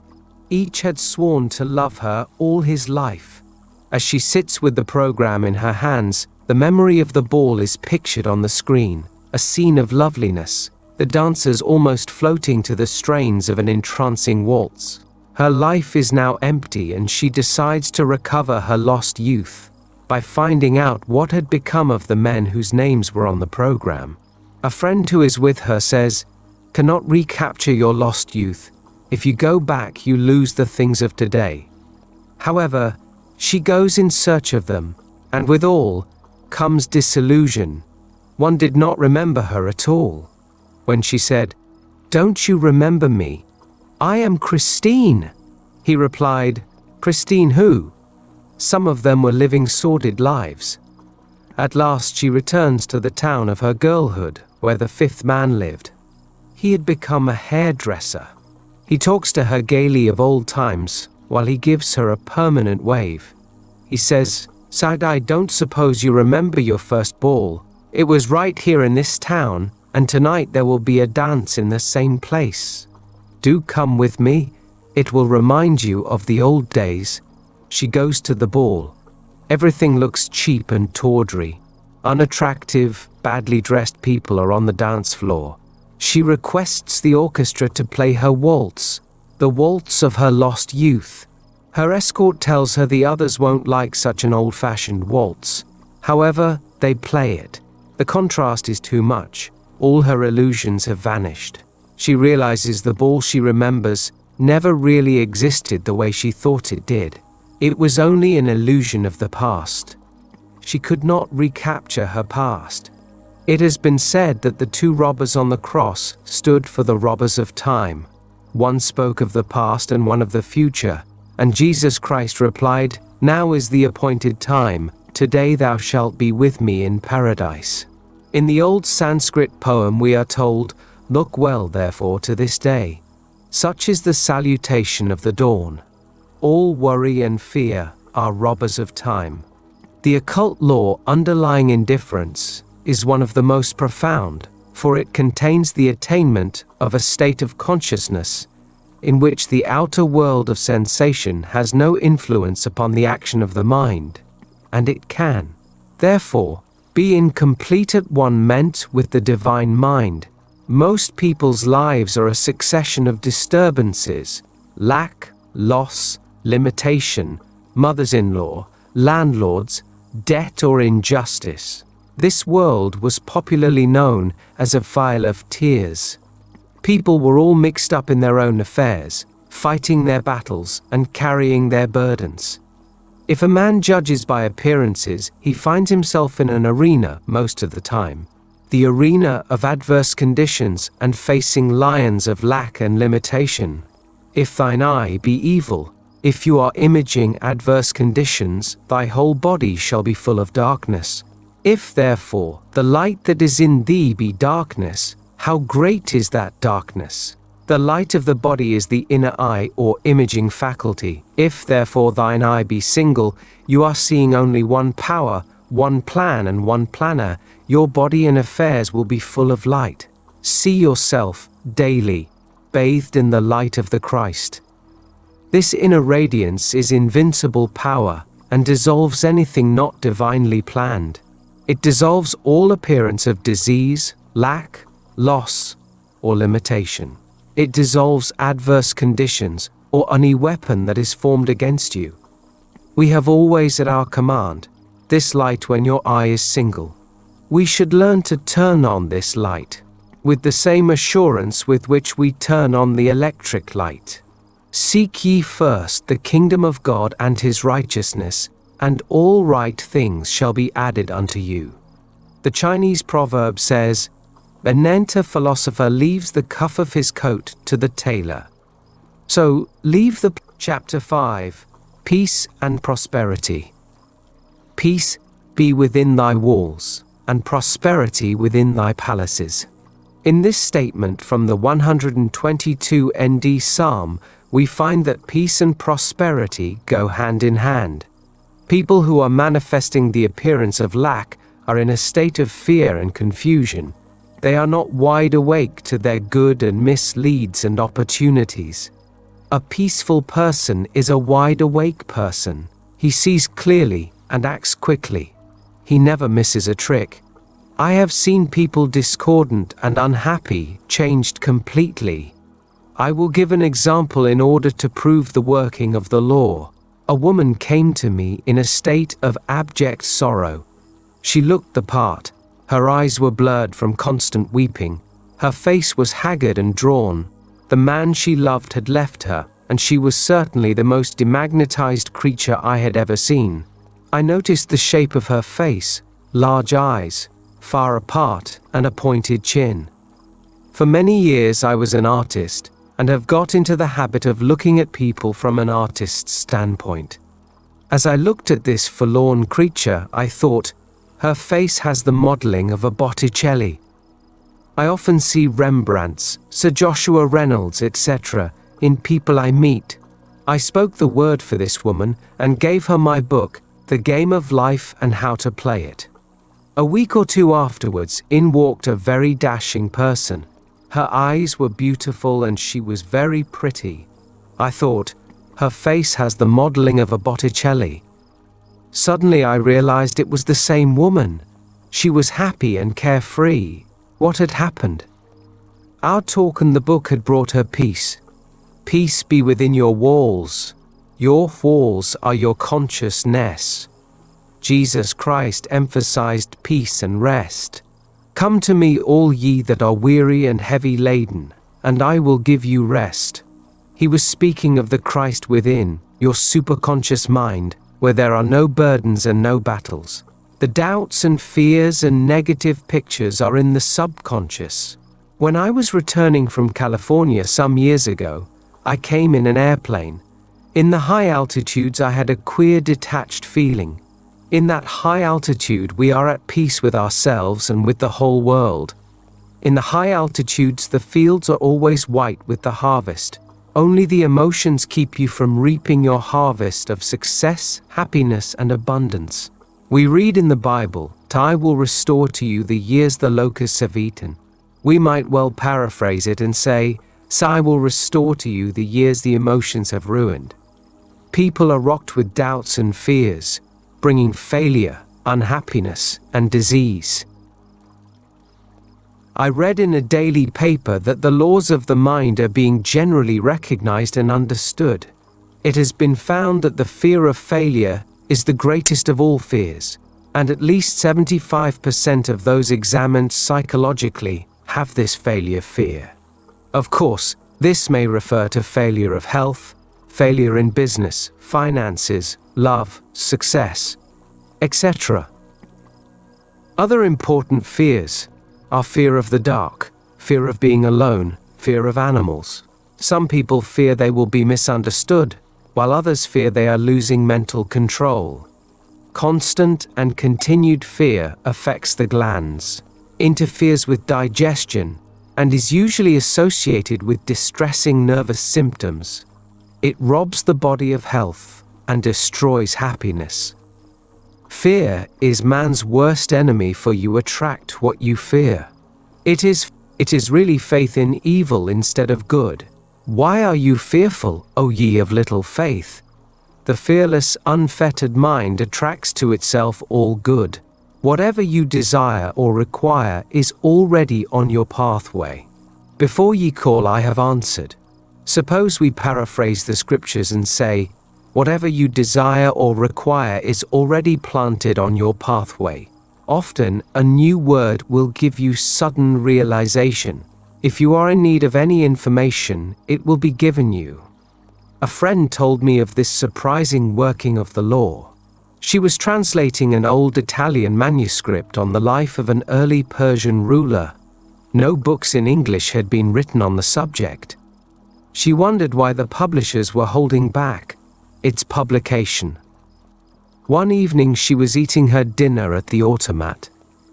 Each had sworn to love her all his life. As she sits with the program in her hands, the memory of the ball is pictured on the screen, a scene of loveliness, the dancers almost floating to the strains of an entrancing waltz. Her life is now empty, and she decides to recover her lost youth by finding out what had become of the men whose names were on the program. A friend who is with her says, "Cannot recapture your lost youth. If you go back, you lose the things of today." However, she goes in search of them, and with all comes disillusion. One did not remember her at all. When she said, "Don't you remember me? I am Christine." He replied, "Christine who?" Some of them were living sordid lives. At last she returns to the town of her girlhood, where the 5th man lived. He had become a hairdresser. He talks to her gaily of old times, while he gives her a permanent wave. He says, "Side, I don't suppose you remember your first ball. It was right here in this town, and tonight there will be a dance in the same place. Do come with me. It will remind you of the old days." She goes to the ball. Everything looks cheap and tawdry. Unattractive, badly dressed people are on the dance floor. She requests the orchestra to play her waltz, the waltz of her lost youth. Her escort tells her the others won't like such an old-fashioned waltz. However, they play it. The contrast is too much. All her illusions have vanished. She realizes the ball she remembers never really existed the way she thought it did. It was only an illusion of the past. She could not recapture her past. It has been said that the 2 robbers on the cross stood for the robbers of time. One spoke of the past and one of the future, and Jesus Christ replied, "Now is the appointed time. Today thou shalt be with me in paradise." In the old Sanskrit poem we are told, "Look well therefore to this day." Such is the salutation of the dawn. All worry and fear are robbers of time. The occult law underlying indifference is one of the most profound, for it contains the attainment of a state of consciousness in which the outer world of sensation has no influence upon the action of the mind, and it can, therefore, be in complete at one ment with the divine mind. Most people's lives are a succession of disturbances, lack, loss, limitation, mothers-in-law, landlords, debt or injustice. This world was popularly known as a vale of tears. People were all mixed up in their own affairs, fighting their battles and carrying their burdens. If a man judges by appearances, he finds himself in an arena most of the time. The arena of adverse conditions and facing lions of lack and limitation. If thine eye be evil, if you are imaging adverse conditions, thy whole body shall be full of darkness. If therefore the light that is in thee be darkness, how great is that darkness? The light of the body is the inner eye or imaging faculty. If therefore thine eye be single, you are seeing only one power, one plan and one planner, your body and affairs will be full of light. See yourself, daily, bathed in the light of the Christ. This inner radiance is invincible power, and dissolves anything not divinely planned. It dissolves all appearance of disease, lack, loss, or limitation. It dissolves adverse conditions, or any weapon that is formed against you. We have always at our command this light when your eye is single. We should learn to turn on this light, with the same assurance with which we turn on the electric light. Seek ye first the kingdom of God and his righteousness, and all right things shall be added unto you. The Chinese proverb says, "A nenter philosopher leaves the cuff of his coat to the tailor." So, leave the Chapter 5, Peace and Prosperity. Peace be within thy walls, and prosperity within thy palaces. In this statement from the 122 ND Psalm, we find that peace and prosperity go hand in hand. People who are manifesting the appearance of lack are in a state of fear and confusion. They are not wide awake to their good and misleads and opportunities. A peaceful person is a wide awake person. He sees clearly and acts quickly. He never misses a trick. I have seen people discordant and unhappy changed completely. I will give an example in order to prove the working of the law. A woman came to me in a state of abject sorrow. She looked the part. Her eyes were blurred from constant weeping. Her face was haggard and drawn. The man she loved had left her, and she was certainly the most demagnetized creature I had ever seen. I noticed the shape of her face, large eyes, far apart, and a pointed chin. For many years I was an artist, and have got into the habit of looking at people from an artist's standpoint. As I looked at this forlorn creature, I thought, her face has the modeling of a Botticelli. I often see Rembrandts, Sir Joshua Reynolds, etc., in people I meet. I spoke the word for this woman and gave her my book, The Game of Life and How to Play It. A week or two afterwards, in walked a very dashing person. Her eyes were beautiful and she was very pretty. I thought, her face has the modeling of a Botticelli. Suddenly I realized it was the same woman. She was happy and carefree. What had happened? Our talk and the book had brought her peace. Peace be within your walls. Your walls are your consciousness. Jesus Christ emphasized peace and rest. Come to me, all ye that are weary and heavy laden, and I will give you rest. He was speaking of the Christ within, your superconscious mind, where there are no burdens and no battles. The doubts and fears and negative pictures are in the subconscious. When I was returning from California some years ago, I came in an airplane. In the high altitudes I had a queer detached feeling. In that high altitude we are at peace with ourselves and with the whole world. In the high altitudes the fields are always white with the harvest. Only the emotions keep you from reaping your harvest of success, happiness, and abundance. We read in the Bible, "I will restore to you the years the locusts have eaten." We might well paraphrase it and say, "I will restore to you the years the emotions have ruined." People are rocked with doubts and fears, bringing failure, unhappiness, and disease. I read in a daily paper that the laws of the mind are being generally recognized and understood. It has been found that the fear of failure is the greatest of all fears, and at least 75% of those examined psychologically have this failure fear. Of course, this may refer to failure of health, failure in business, finances, love, success, etc. Other important fears are fear of the dark, fear of being alone, fear of animals. Some people fear they will be misunderstood, while others fear they are losing mental control. Constant and continued fear affects the glands, interferes with digestion, and is usually associated with distressing nervous symptoms. It robs the body of health and destroys happiness. Fear is man's worst enemy, for you attract what you fear. It is really faith in evil instead of good. Why are you fearful, O ye of little faith? The fearless, unfettered mind attracts to itself all good. Whatever you desire or require is already on your pathway. Before ye call, I have answered. Suppose we paraphrase the scriptures and say, whatever you desire or require is already planted on your pathway. Often, a new word will give you sudden realization. If you are in need of any information, it will be given you. A friend told me of this surprising working of the law. She was translating an old Italian manuscript on the life of an early Persian ruler. No books in English had been written on the subject. She wondered why the publishers were holding back its publication. One evening she was eating her dinner at the automat.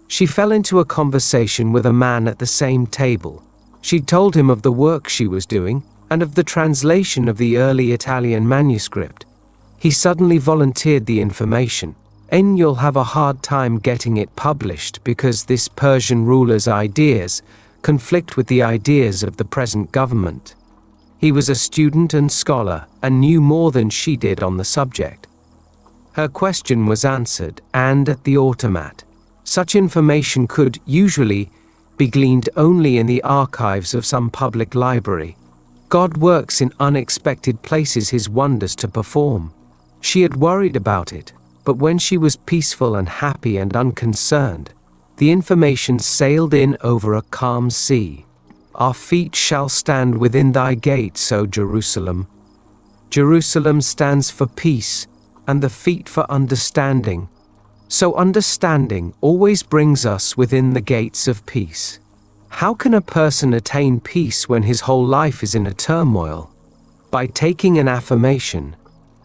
She fell into a conversation with a man at the same table. She told him of the work she was doing and of the translation of the early Italian manuscript. He suddenly volunteered the information. And you'll have a hard time getting it published because this Persian ruler's ideas conflict with the ideas of the present government. He was a student and scholar and knew more than she did on the subject. Her question was answered, and at the automat. Such information could, usually, be gleaned only in the archives of some public library. God works in unexpected places His wonders to perform. She had worried about it, but when she was peaceful and happy and unconcerned, the information sailed in over a calm sea. Our feet shall stand within thy gates, O Jerusalem. Jerusalem stands for peace, and the feet for understanding. So understanding always brings us within the gates of peace. How can a person attain peace when his whole life is in a turmoil? By taking an affirmation.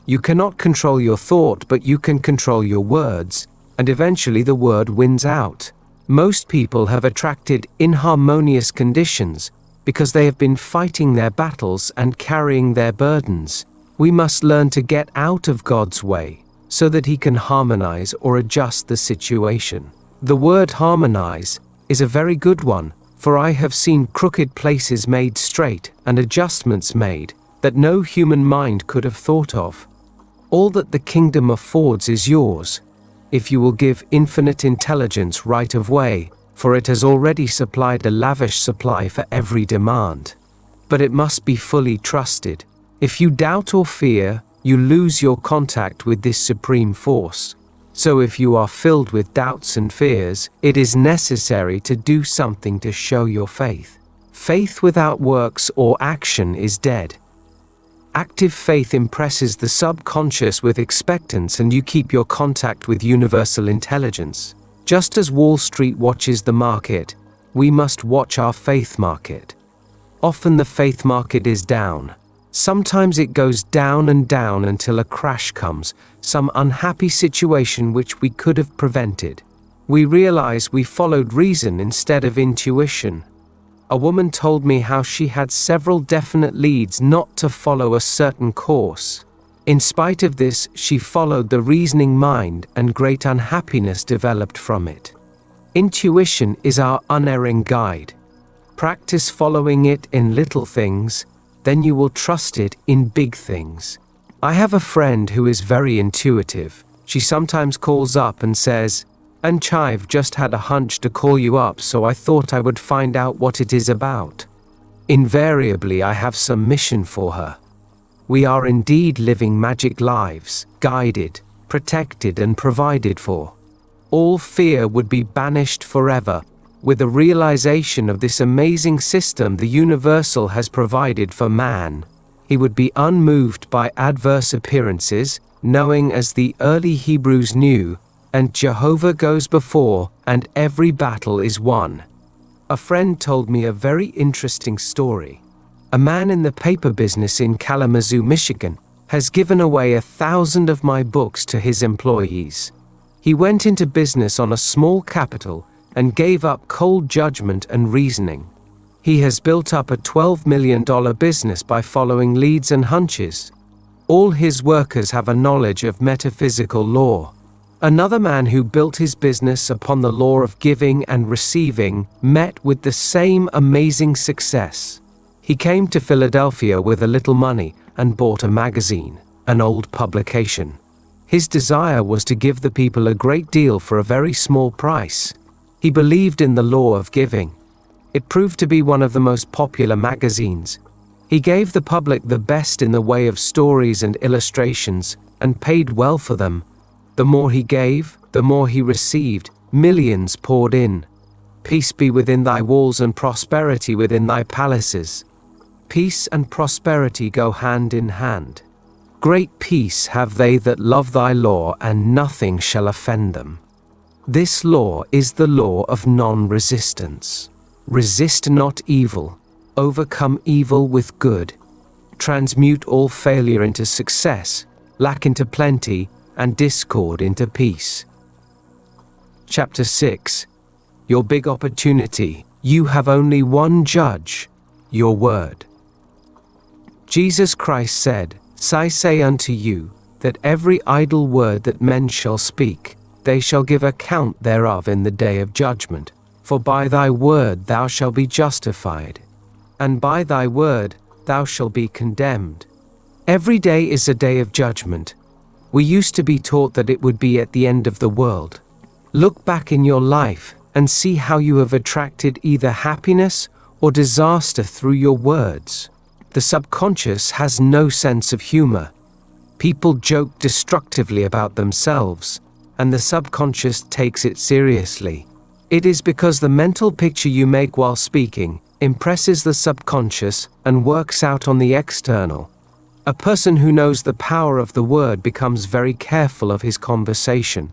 You cannot control your thought, but you can control your words, and eventually the word wins out. Most people have attracted inharmonious conditions because they have been fighting their battles and carrying their burdens. We must learn to get out of God's way so that He can harmonize or adjust the situation. The word harmonize is a very good one, for I have seen crooked places made straight and adjustments made that no human mind could have thought of. All that the kingdom affords is yours, if you will give infinite intelligence right of way, for it has already supplied a lavish supply for every demand. But it must be fully trusted. If you doubt or fear, you lose your contact with this supreme force. So if you are filled with doubts and fears, it is necessary to do something to show your faith. Faith without works or action is dead. Active faith impresses the subconscious with expectance, and you keep your contact with universal intelligence. Just as Wall Street watches the market, we must watch our faith market. Often the faith market is down. Sometimes it goes down and down until a crash comes, some unhappy situation which we could have prevented. We realize we followed reason instead of intuition. A woman told me how she had several definite leads not to follow a certain course. In spite of this, she followed the reasoning mind, and great unhappiness developed from it. Intuition is our unerring guide. Practice following it in little things, then you will trust it in big things. I have a friend who is very intuitive. She sometimes calls up and says, "And I've just had a hunch to call you up, so I thought I would find out what it is about." Invariably, I have some mission for her. We are indeed living magic lives, guided, protected, and provided for. All fear would be banished forever with the realization of this amazing system the universal has provided for man. He would be unmoved by adverse appearances, knowing, as the early Hebrews knew, and Jehovah goes before, and every battle is won. A friend told me a very interesting story. A man in the paper business in Kalamazoo, Michigan, has given away 1,000 of my books to his employees. He went into business on a small capital and gave up cold judgment and reasoning. He has built up a $12 million business by following leads and hunches. All his workers have a knowledge of metaphysical law. Another man who built his business upon the law of giving and receiving met with the same amazing success. He came to Philadelphia with a little money and bought a magazine, an old publication. His desire was to give the people a great deal for a very small price. He believed in the law of giving. It proved to be one of the most popular magazines. He gave the public the best in the way of stories and illustrations, and paid well for them. The more he gave, the more he received. Millions poured in. Peace be within thy walls and prosperity within thy palaces. Peace and prosperity go hand in hand. Great peace have they that love thy law, and nothing shall offend them. This law is the law of non-resistance. Resist not evil. Overcome evil with good. Transmute all failure into success, lack into plenty, and discord into peace. Chapter 6. Your big opportunity. You have only one judge, your word. Jesus Christ said, I say unto you, that every idle word that men shall speak, they shall give account thereof in the day of judgment. For by thy word thou shalt be justified, and by thy word thou shalt be condemned. Every day is a day of judgment. We used to be taught that it would be at the end of the world. Look back in your life and see how you have attracted either happiness or disaster through your words. The subconscious has no sense of humor. People joke destructively about themselves, and the subconscious takes it seriously. It is because the mental picture you make while speaking impresses the subconscious and works out on the external. A person who knows the power of the word becomes very careful of his conversation.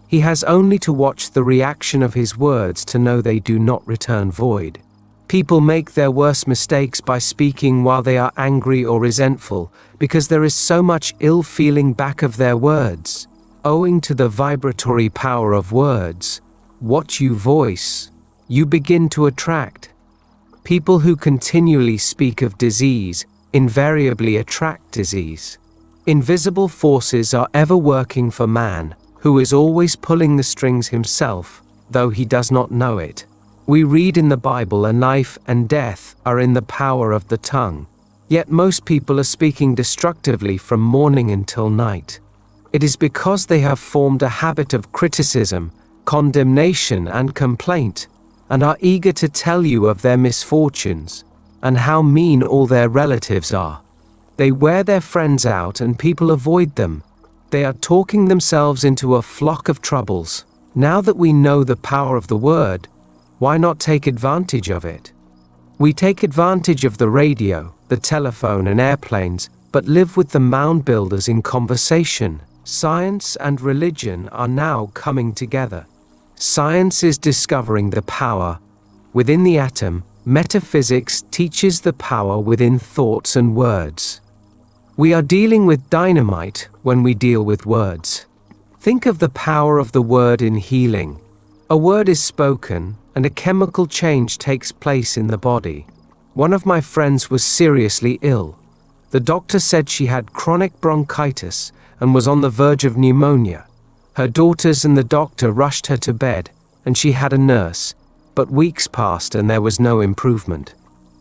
He has only to watch the reaction of his words to know they do not return void. People make their worst mistakes by speaking while they are angry or resentful, because there is so much ill feeling back of their words. Owing to the vibratory power of words, what you voice, you begin to attract. People who continually speak of disease invariably attract disease. Invisible forces are ever working for man, who is always pulling the strings himself, though he does not know it. We read in the Bible, and life and death are in the power of the tongue. Yet most people are speaking destructively from morning until night. It is because they have formed a habit of criticism, condemnation, and complaint, and are eager to tell you of their misfortunes, and how mean all their relatives are. They wear their friends out and people avoid them. They are talking themselves into a flock of troubles. Now that we know the power of the word, why not take advantage of it? We take advantage of the radio, the telephone, and airplanes, but live with the mound builders in conversation. Science and religion are now coming together. Science is discovering the power within the atom. Metaphysics teaches the power within thoughts and words. We are dealing with dynamite when we deal with words. Think of the power of the word in healing. A word is spoken, and a chemical change takes place in the body. One of my friends was seriously ill. The doctor said she had chronic bronchitis and was on the verge of pneumonia. Her daughters and the doctor rushed her to bed, and she had a nurse. But weeks passed and there was no improvement.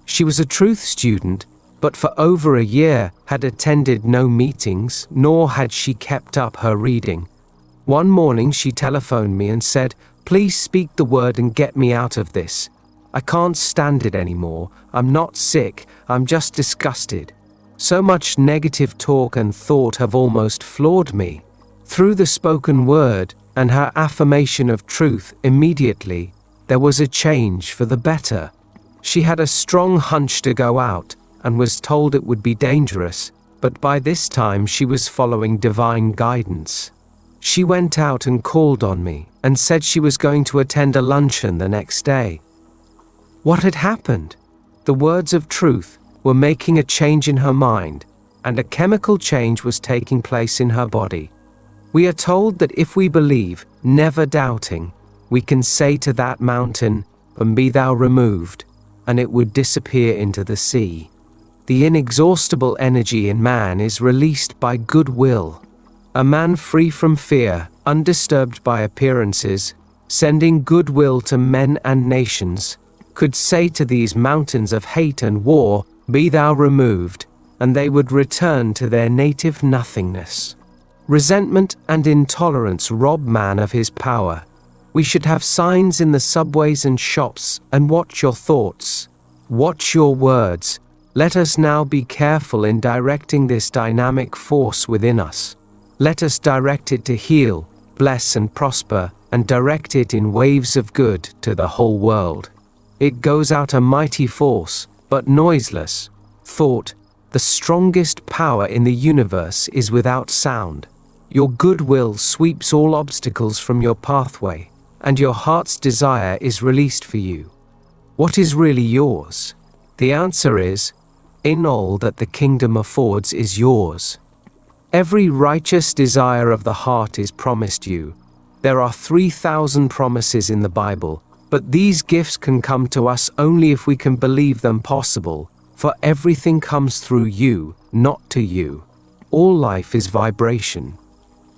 She was a truth student, but for over a year had attended no meetings, nor had she kept up her reading. One morning she telephoned me and said, "Please speak the word and get me out of this. I can't stand it anymore. I'm not sick, I'm just disgusted. So much negative talk and thought have almost floored me." Through the spoken word and her affirmation of truth, immediately there was a change for the better. She had a strong hunch to go out, and was told it would be dangerous, but by this time she was following divine guidance. She went out and called on me and said she was going to attend a luncheon the next day. What had happened? The words of truth were making a change in her mind, and a chemical change was taking place in her body. We are told that if we believe, never doubting, we can say to that mountain, "And be thou removed," and it would disappear into the sea. The inexhaustible energy in man is released by goodwill. A man free from fear, undisturbed by appearances, sending goodwill to men and nations, could say to these mountains of hate and war, "Be thou removed," and they would return to their native nothingness. Resentment and intolerance rob man of his power. We should have signs in the subways and shops, and watch your thoughts. Watch your words. Let us now be careful in directing this dynamic force within us. Let us direct it to heal, bless and prosper, and direct it in waves of good to the whole world. It goes out a mighty force, but noiseless. Thought, the strongest power in the universe, is without sound. Your goodwill sweeps all obstacles from your pathway, and your heart's desire is released for you. What is really yours? The answer is, in all that the kingdom affords is yours. Every righteous desire of the heart is promised you. There are 3,000 promises in the Bible, but these gifts can come to us only if we can believe them possible, for everything comes through you, not to you. All life is vibration.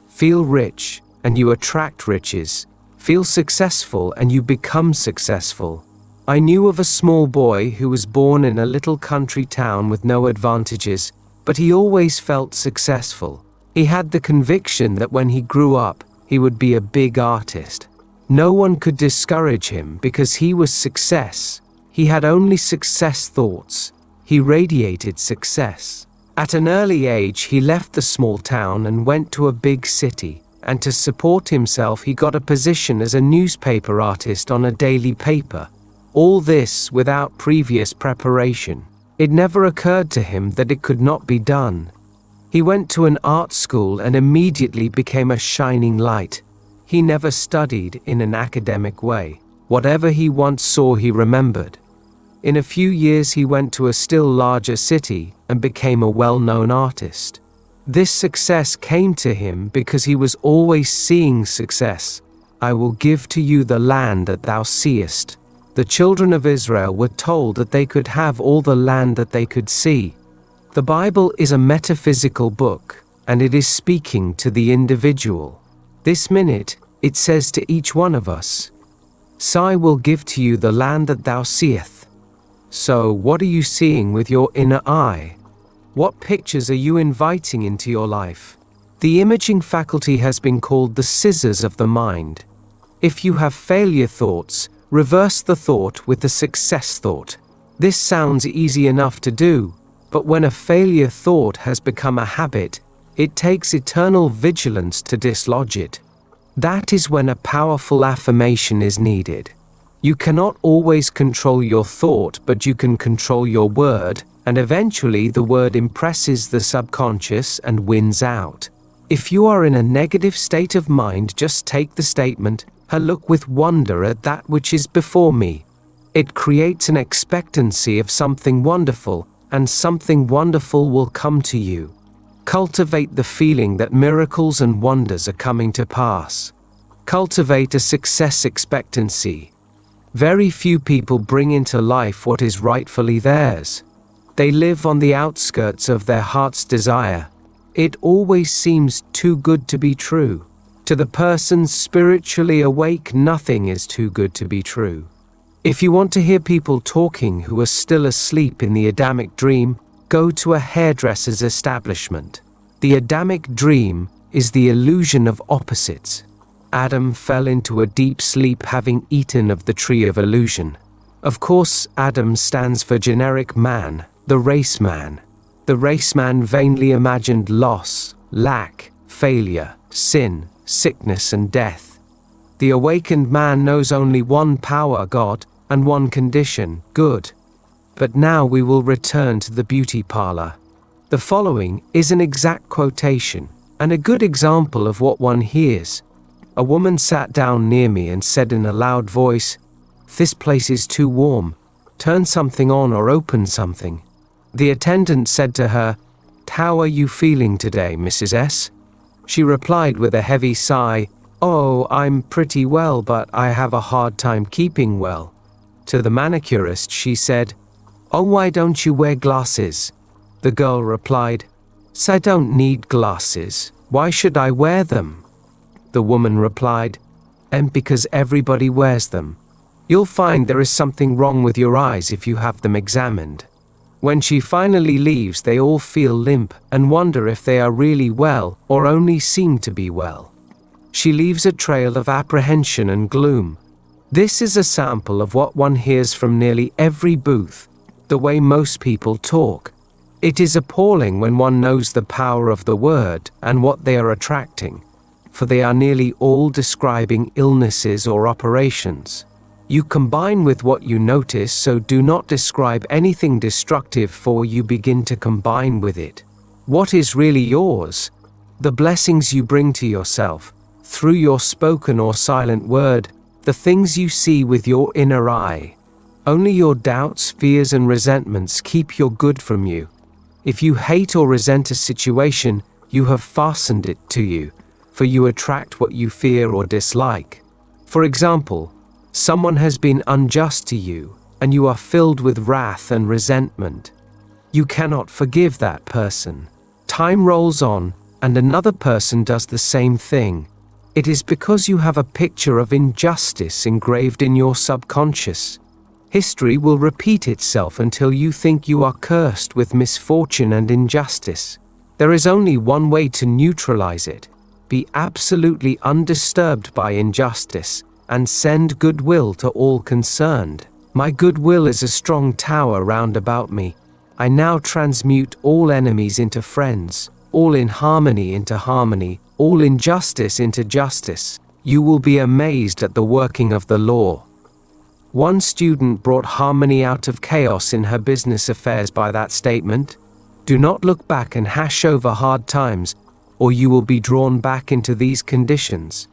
Feel rich, and you attract riches. Feel successful, and you become successful. I knew of a small boy who was born in a little country town with no advantages, but he always felt successful. He had the conviction that when he grew up, he would be a big artist. No one could discourage him because he was success. He had only success thoughts. He radiated success. At an early age, he left the small town and went to a big city, and to support himself he got a position as a newspaper artist on a daily paper. All this without previous preparation. It never occurred to him that it could not be done. He went to an art school and immediately became a shining light. He never studied in an academic way. Whatever he once saw he remembered. In a few years he went to a still larger city and became a well-known artist. This success came to him because he was always seeing success. "I will give to you the land that thou seest." The children of Israel were told that they could have all the land that they could see. The Bible is a metaphysical book, and it is speaking to the individual. This minute, it says to each one of us, "So I will give to you the land that thou seest." So, what are you seeing with your inner eye? What pictures are you inviting into your life? The imaging faculty has been called the scissors of the mind. If you have failure thoughts, reverse the thought with the success thought. This sounds easy enough to do, but when a failure thought has become a habit, it takes eternal vigilance to dislodge it. That is when a powerful affirmation is needed. You cannot always control your thought, but you can control your word, and eventually the word impresses the subconscious and wins out. If you are in a negative state of mind, just take the statement, "I look with wonder at that which is before me." It creates an expectancy of something wonderful, and something wonderful will come to you. Cultivate the feeling that miracles and wonders are coming to pass. Cultivate a success expectancy. Very few people bring into life what is rightfully theirs. They live on the outskirts of their heart's desire. It always seems too good to be true. To the person spiritually awake, nothing is too good to be true. If you want to hear people talking who are still asleep in the Adamic dream, go to a hairdresser's establishment. The Adamic dream is the illusion of opposites. Adam fell into a deep sleep having eaten of the tree of illusion. Of course, Adam stands for generic man, the race man. The race man vainly imagined loss, lack, failure, sin, sickness and death. The awakened man knows only one power, God, and one condition, good. But now we will return to the beauty parlor. The following is an exact quotation, and a good example of what one hears. A woman sat down near me and said in a loud voice, "This place is too warm. Turn something on or open something." The attendant said to her, "How are you feeling today, Mrs. S?" She replied with a heavy sigh, "Oh, I'm pretty well, but I have a hard time keeping well." To the manicurist she said, "Oh, why don't you wear glasses?" The girl replied, "I don't need glasses. Why should I wear them?" The woman replied, Because everybody wears them. You'll find there is something wrong with your eyes if you have them examined." When she finally leaves, they all feel limp and wonder if they are really well or only seem to be well. She leaves a trail of apprehension and gloom. This is a sample of what one hears from nearly every booth, the way most people talk. It is appalling when one knows the power of the word and what they are attracting, for they are nearly all describing illnesses or operations. You combine with what you notice, so do not describe anything destructive, for you begin to combine with it. What is really yours? The blessings you bring to yourself, through your spoken or silent word, the things you see with your inner eye. Only your doubts, fears, and resentments keep your good from you. If you hate or resent a situation, you have fastened it to you, for you attract what you fear or dislike. For example, someone has been unjust to you, and you are filled with wrath and resentment. You cannot forgive that person. Time rolls on, and another person does the same thing. It is because you have a picture of injustice engraved in your subconscious. History will repeat itself until you think you are cursed with misfortune and injustice. There is only one way to neutralize it. Be absolutely undisturbed by injustice, and send goodwill to all concerned. My goodwill is a strong tower round about me. I now transmute all enemies into friends, all inharmony into harmony, all injustice into justice. You will be amazed at the working of the law. One student brought harmony out of chaos in her business affairs by that statement. Do not look back and hash over hard times, or you will be drawn back into these conditions.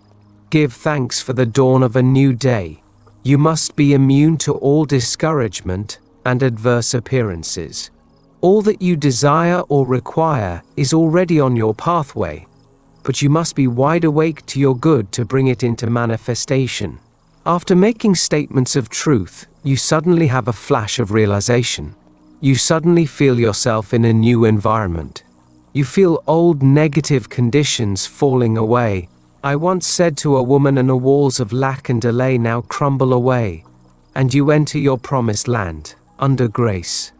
Give thanks for the dawn of a new day. You must be immune to all discouragement and adverse appearances. All that you desire or require is already on your pathway, but you must be wide awake to your good to bring it into manifestation. After making statements of truth, you suddenly have a flash of realization. You suddenly feel yourself in a new environment. You feel old negative conditions falling away. I once said to a woman, "And the walls of lack and delay now crumble away, and you enter your promised land, under grace."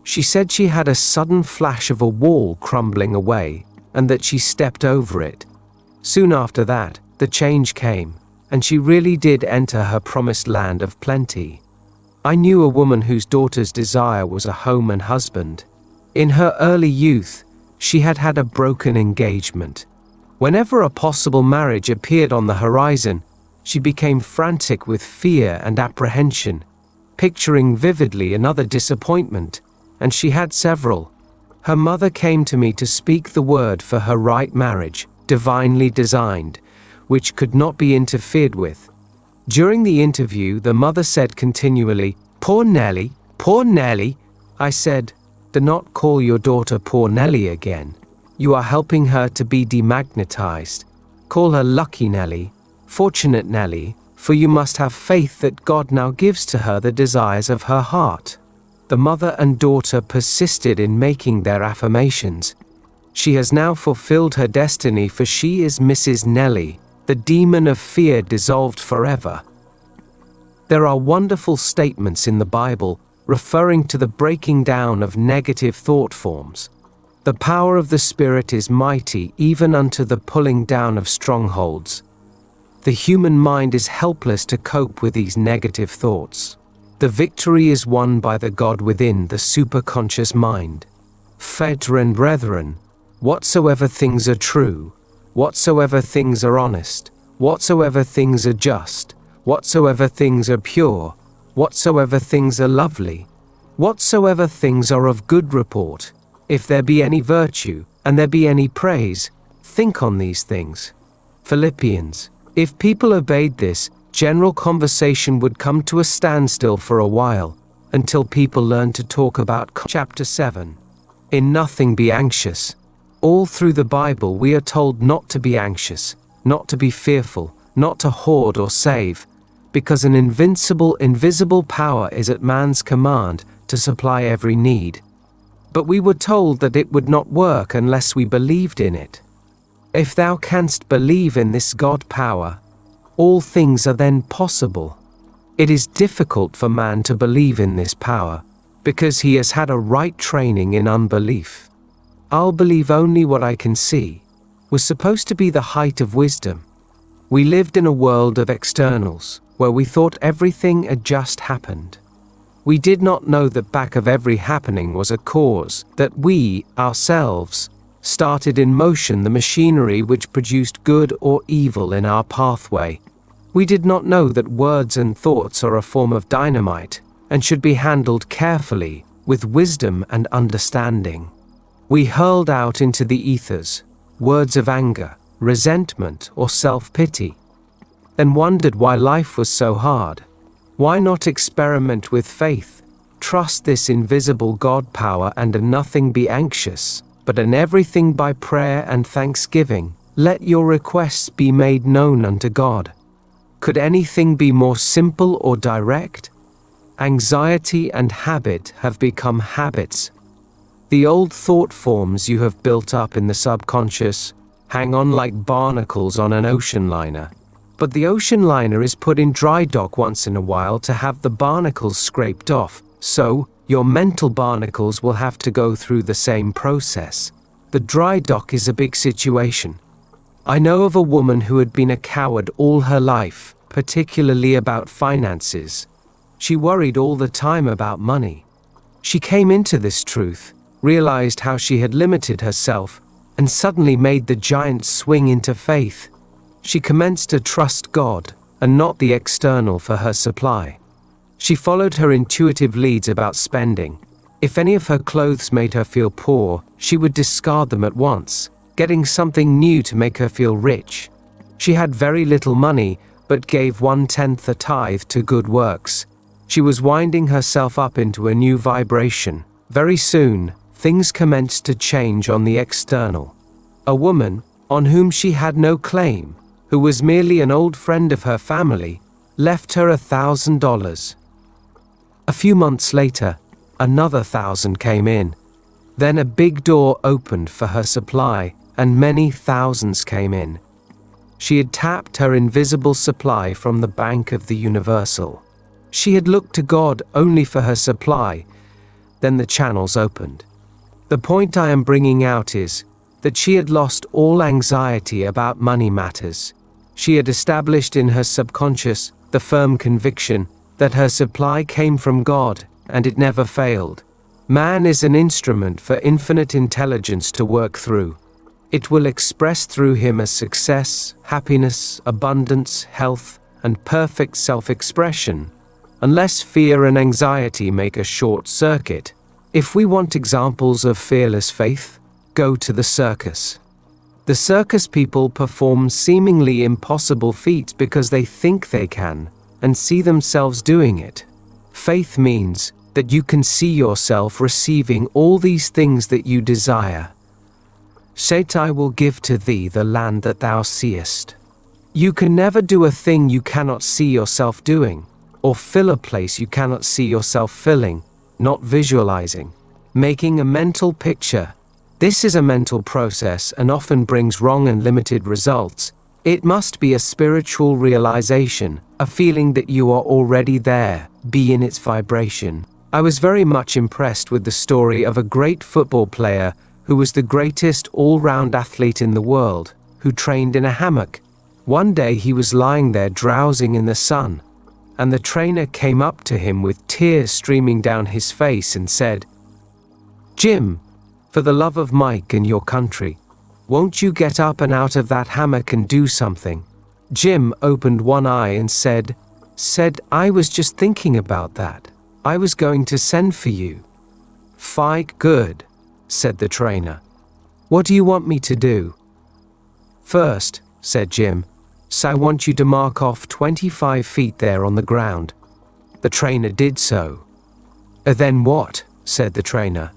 She said she had a sudden flash of a wall crumbling away, and that she stepped over it. Soon after that, the change came, and she really did enter her promised land of plenty. I knew a woman whose daughter's desire was a home and husband. In her early youth, she had had a broken engagement. Whenever a possible marriage appeared on the horizon, she became frantic with fear and apprehension, picturing vividly another disappointment, and she had several. Her mother came to me to speak the word for her right marriage, divinely designed, which could not be interfered with. During the interview, the mother said continually, "Poor Nellie, poor Nellie." I said, "Do not call your daughter poor Nellie again. You are helping her to be demagnetized. Call her lucky Nellie, fortunate Nellie, for you must have faith that God now gives to her the desires of her heart." The mother and daughter persisted in making their affirmations. She has now fulfilled her destiny, for she is Mrs. Nellie, the demon of fear dissolved forever. There are wonderful statements in the Bible referring to the breaking down of negative thought forms. The power of the Spirit is mighty even unto the pulling down of strongholds. The human mind is helpless to cope with these negative thoughts. The victory is won by the God within, the superconscious mind. Brethren, whatsoever things are true, whatsoever things are honest, whatsoever things are just, whatsoever things are pure, whatsoever things are lovely, Whatsoever things are of good report, if there be any virtue, and there be any praise, think on these things. Philippians. If people obeyed this, general conversation would come to a standstill for a while, until people learn to talk about Chapter 7. In nothing be anxious. All through the Bible we are told not to be anxious, not to be fearful, not to hoard or save, because an invincible, invisible power is at man's command to supply every need. But we were told that it would not work unless we believed in it. If thou canst believe in this God power, all things are then possible. It is difficult for man to believe in this power, because he has had a right training in unbelief. I'll believe only what I can see was supposed to be the height of wisdom. We lived in a world of externals, where we thought everything had just happened. We did not know that back of every happening was a cause, that we, ourselves, started in motion the machinery which produced good or evil in our pathway. We did not know that words and thoughts are a form of dynamite, and should be handled carefully, with wisdom and understanding. We hurled out into the ethers words of anger, resentment, or self-pity, then wondered why life was so hard. Why not experiment with faith, trust this invisible God power, and in nothing be anxious, but in everything by prayer and thanksgiving, let your requests be made known unto God. Could anything be more simple or direct? Anxiety and habit have become habits. The old thought forms you have built up in the subconscious hang on like barnacles on an ocean liner. But the ocean liner is put in dry dock once in a while to have the barnacles scraped off, so your mental barnacles will have to go through the same process. The dry dock is a big situation. I know of a woman who had been a coward all her life, particularly about finances. She worried all the time about money. She came into this truth, realized how she had limited herself, and suddenly made the giant swing into faith. She commenced to trust God, and not the external, for her supply. She followed her intuitive leads about spending. If any of her clothes made her feel poor, she would discard them at once, getting something new to make her feel rich. She had very little money, but gave 1/10 a tithe to good works. She was winding herself up into a new vibration. Very soon, things commenced to change on the external. A woman, on whom she had no claim, who was merely an old friend of her family, left her $1,000. A few months later, another 1,000 came in. Then a big door opened for her supply, and many thousands came in. She had tapped her invisible supply from the bank of the universal. She had looked to God only for her supply, then the channels opened. The point I am bringing out is that she had lost all anxiety about money matters. She had established in her subconscious the firm conviction that her supply came from God, and it never failed. Man is an instrument for infinite intelligence to work through. It will express through him as success, happiness, abundance, health, and perfect self-expression, unless fear and anxiety make a short circuit. If we want examples of fearless faith, go to the circus. The circus people perform seemingly impossible feats because they think they can, and see themselves doing it. Faith means that you can see yourself receiving all these things that you desire. Say, I will give to thee the land that thou seest. You can never do a thing you cannot see yourself doing, or fill a place you cannot see yourself filling, not visualizing, making a mental picture. This is a mental process and often brings wrong and limited results. It must be a spiritual realization, a feeling that you are already there, be in its vibration. I was very much impressed with the story of a great football player who was the greatest all-round athlete in the world, who trained in a hammock. One day he was lying there drowsing in the sun, and the trainer came up to him with tears streaming down his face and said, "Jim, for the love of Mike and your country, won't you get up and out of that hammock and do something?" Jim opened one eye and said, "I was just thinking about that. I was going to send for you." "Fine, good," said the trainer. "What do you want me to do?" "First," said Jim, "so I want you to mark off 25 feet there on the ground." The trainer did so. "Then what?" said the trainer.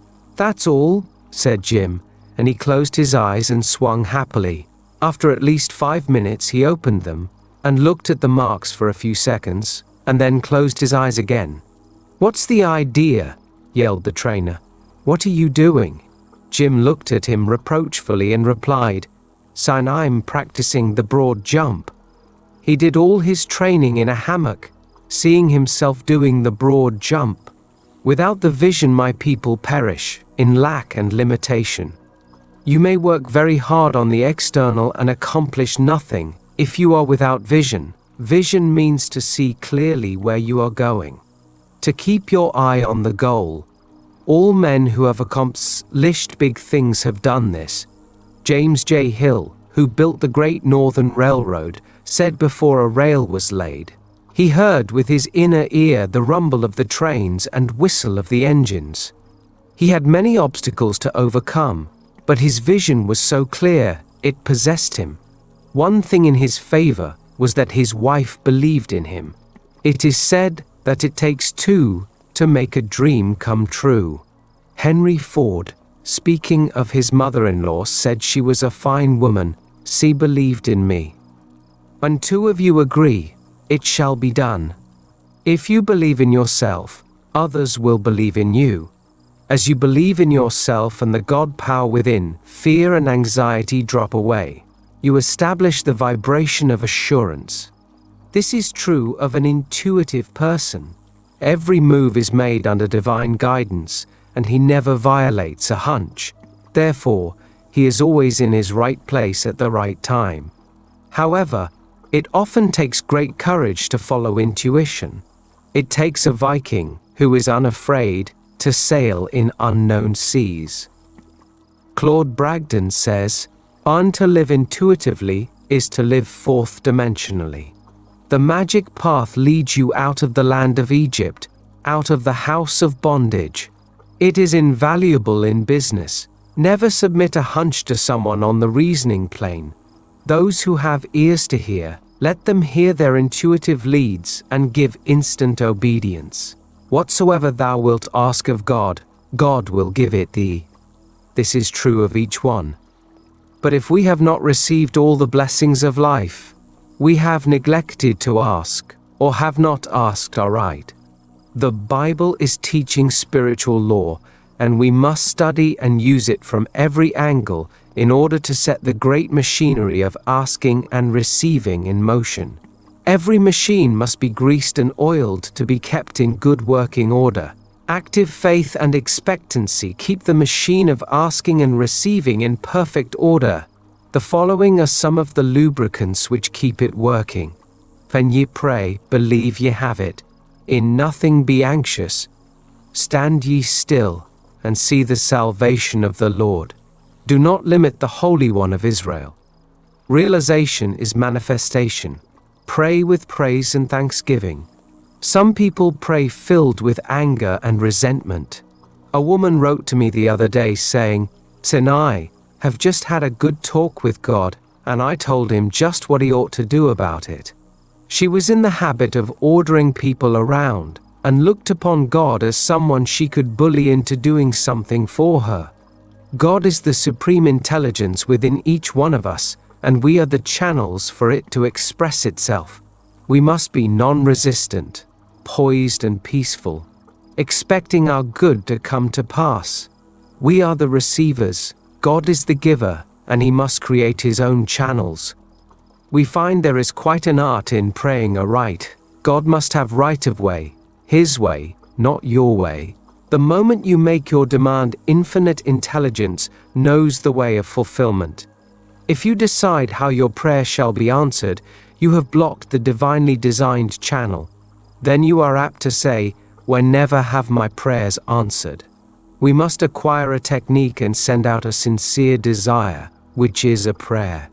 "That's all," said Jim, and he closed his eyes and swung happily. After at least 5 minutes he opened them and looked at the marks for a few seconds, and then closed his eyes again. "What's the idea?" yelled the trainer. "What are you doing?" Jim looked at him reproachfully and replied, "Son, I'm practicing the broad jump." He did all his training in a hammock, seeing himself doing the broad jump. Without the vision my people perish, in lack and limitation. You may work very hard on the external and accomplish nothing if you are without vision. Vision means to see clearly where you are going, to keep your eye on the goal. All men who have accomplished big things have done this. James J. Hill, who built the Great Northern Railroad, said before a rail was laid, he heard with his inner ear the rumble of the trains and whistle of the engines. He had many obstacles to overcome, but his vision was so clear, it possessed him. One thing in his favor was that his wife believed in him. It is said that it takes two to make a dream come true. Henry Ford, speaking of his mother-in-law, said she was a fine woman, she believed in me. When two of you agree, it shall be done. If you believe in yourself, others will believe in you. As you believe in yourself and the God power within, fear and anxiety drop away. You establish the vibration of assurance. This is true of an intuitive person. Every move is made under divine guidance, and he never violates a hunch. Therefore, he is always in his right place at the right time. However, it often takes great courage to follow intuition. It takes a Viking who is unafraid to sail in unknown seas. Claude Bragdon says, to live intuitively is to live fourth dimensionally. The magic path leads you out of the land of Egypt, out of the house of bondage. It is invaluable in business. Never submit a hunch to someone on the reasoning plane. Those who have ears to hear, let them hear their intuitive leads and give instant obedience. Whatsoever thou wilt ask of God, God will give it thee. This is true of each one. But if we have not received all the blessings of life, we have neglected to ask, or have not asked aright. The Bible is teaching spiritual law, and we must study and use it from every angle in order to set the great machinery of asking and receiving in motion. Every machine must be greased and oiled to be kept in good working order. Active faith and expectancy keep the machine of asking and receiving in perfect order. The following are some of the lubricants which keep it working. When ye pray, believe ye have it. In nothing be anxious. Stand ye still, and see the salvation of the Lord. Do not limit the Holy One of Israel. Realization is manifestation. Pray with praise and thanksgiving. Some people pray filled with anger and resentment. A woman wrote to me the other day saying, I have just had a good talk with God, and I told him just what he ought to do about it. She was in the habit of ordering people around, and looked upon God as someone she could bully into doing something for her. God is the supreme intelligence within each one of us, and we are the channels for it to express itself. We must be non-resistant, poised and peaceful, expecting our good to come to pass. We are the receivers, God is the giver, and he must create his own channels. We find there is quite an art in praying aright. God must have right of way, his way, not your way. The moment you make your demand, infinite intelligence knows the way of fulfillment. If you decide how your prayer shall be answered, you have blocked the divinely designed channel. Then you are apt to say, never have my prayers answered. We must acquire a technique and send out a sincere desire, which is a prayer.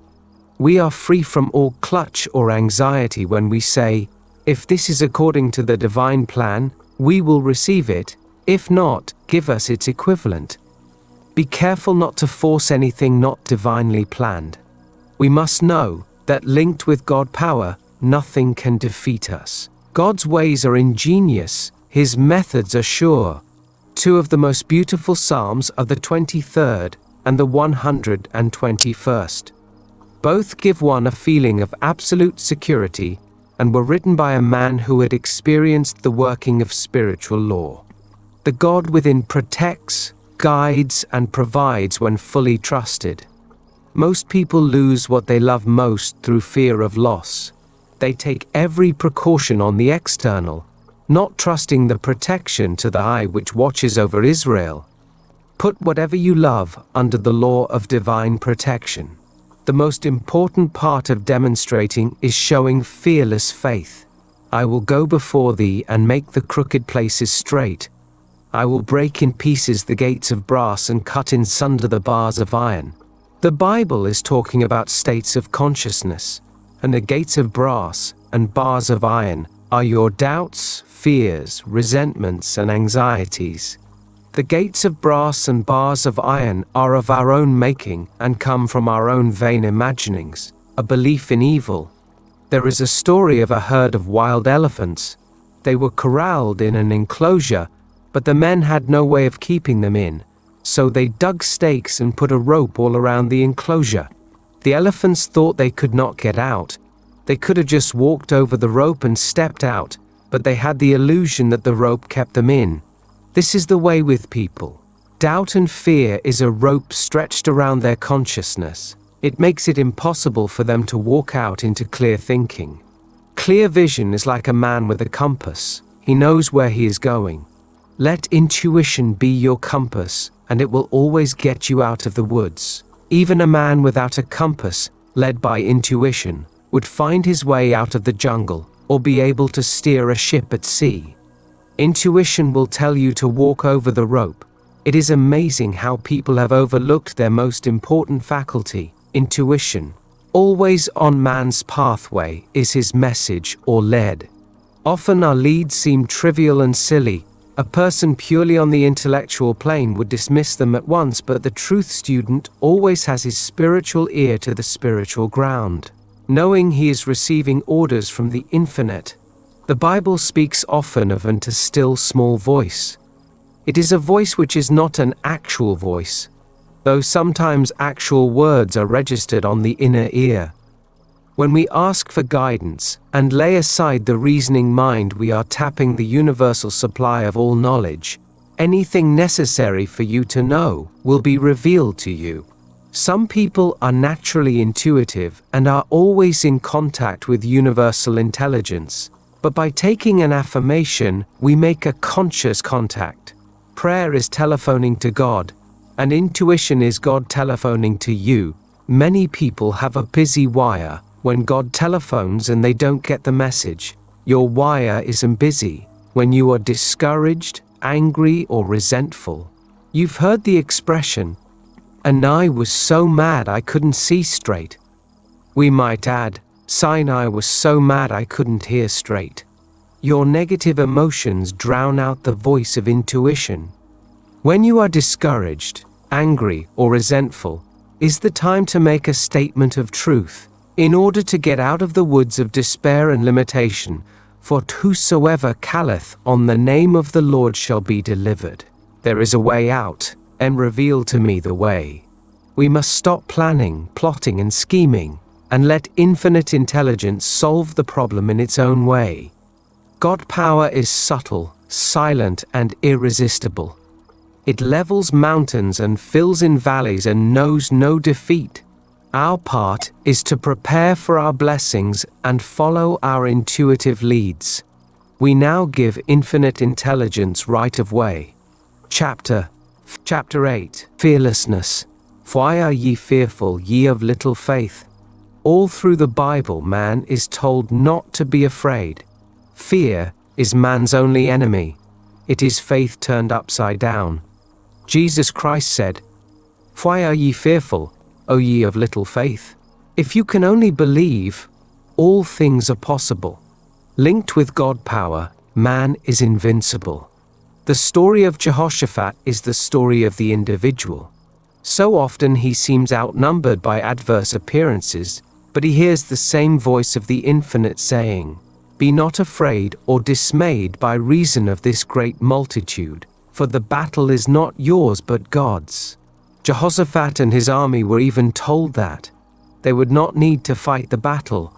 We are free from all clutch or anxiety when we say, if this is according to the divine plan, we will receive it. If not, give us its equivalent. Be careful not to force anything not divinely planned. We must know that linked with God power, nothing can defeat us. God's ways are ingenious, His methods are sure. Two of the most beautiful psalms are the 23rd and the 121st. Both give one a feeling of absolute security and were written by a man who had experienced the working of spiritual law. The God within protects, guides, and provides when fully trusted. Most people lose what they love most through fear of loss. They take every precaution on the external, not trusting the protection to the eye which watches over Israel. Put whatever you love under the law of divine protection. The most important part of demonstrating is showing fearless faith. I will go before thee and make the crooked places straight. I will break in pieces the gates of brass and cut in sunder the bars of iron. The Bible is talking about states of consciousness, and the gates of brass and bars of iron are your doubts, fears, resentments, and anxieties. The gates of brass and bars of iron are of our own making and come from our own vain imaginings, a belief in evil. There is a story of a herd of wild elephants. They were corralled in an enclosure, but the men had no way of keeping them in, so they dug stakes and put a rope all around the enclosure. The elephants thought they could not get out. They could have just walked over the rope and stepped out, but they had the illusion that the rope kept them in. This is the way with people. Doubt and fear is a rope stretched around their consciousness. It makes it impossible for them to walk out into clear thinking. Clear vision is like a man with a compass. He knows where he is going. Let intuition be your compass, and it will always get you out of the woods. Even a man without a compass, led by intuition, would find his way out of the jungle, or be able to steer a ship at sea. Intuition will tell you to walk over the rope. It is amazing how people have overlooked their most important faculty, intuition. Always on man's pathway is his message or lead. Often our leads seem trivial and silly. A person purely on the intellectual plane would dismiss them at once, but the truth student always has his spiritual ear to the spiritual ground, knowing he is receiving orders from the infinite. The Bible speaks often of a still small voice. It is a voice which is not an actual voice, though sometimes actual words are registered on the inner ear. When we ask for guidance and lay aside the reasoning mind, we are tapping the universal supply of all knowledge. Anything necessary for you to know will be revealed to you. Some people are naturally intuitive and are always in contact with universal intelligence, but by taking an affirmation, we make a conscious contact. Prayer is telephoning to God, and intuition is God telephoning to you. Many people have a busy wire. When God telephones and they don't get the message, your wire isn't busy. When you are discouraged, angry, or resentful, you've heard the expression, "And I was so mad I couldn't see straight." We might add, "I was so mad I couldn't hear straight." Your negative emotions drown out the voice of intuition. When you are discouraged, angry, or resentful, is the time to make a statement of truth. In order to get out of the woods of despair and limitation, for whosoever calleth on the name of the Lord shall be delivered. There is a way out, and reveal to me the way. We must stop planning, plotting, and scheming, and let infinite intelligence solve the problem in its own way. God power is subtle, silent, and irresistible. It levels mountains and fills in valleys and knows no defeat. Our part is to prepare for our blessings and follow our intuitive leads. We now give infinite intelligence right of way. Chapter 8. Fearlessness. Why are ye fearful, ye of little faith? All through the Bible, man is told not to be afraid. Fear is man's only enemy. It is faith turned upside down. Jesus Christ said, "Why are ye fearful, O ye of little faith?" If you can only believe, all things are possible. Linked with God power, Man is invincible. The story of Jehoshaphat is the story of the individual. So often he seems outnumbered by adverse appearances, but he hears the same voice of the Infinite saying, "Be not afraid or dismayed by reason of this great multitude, for the battle is not yours but God's." Jehoshaphat and his army were even told that they would not need to fight the battle.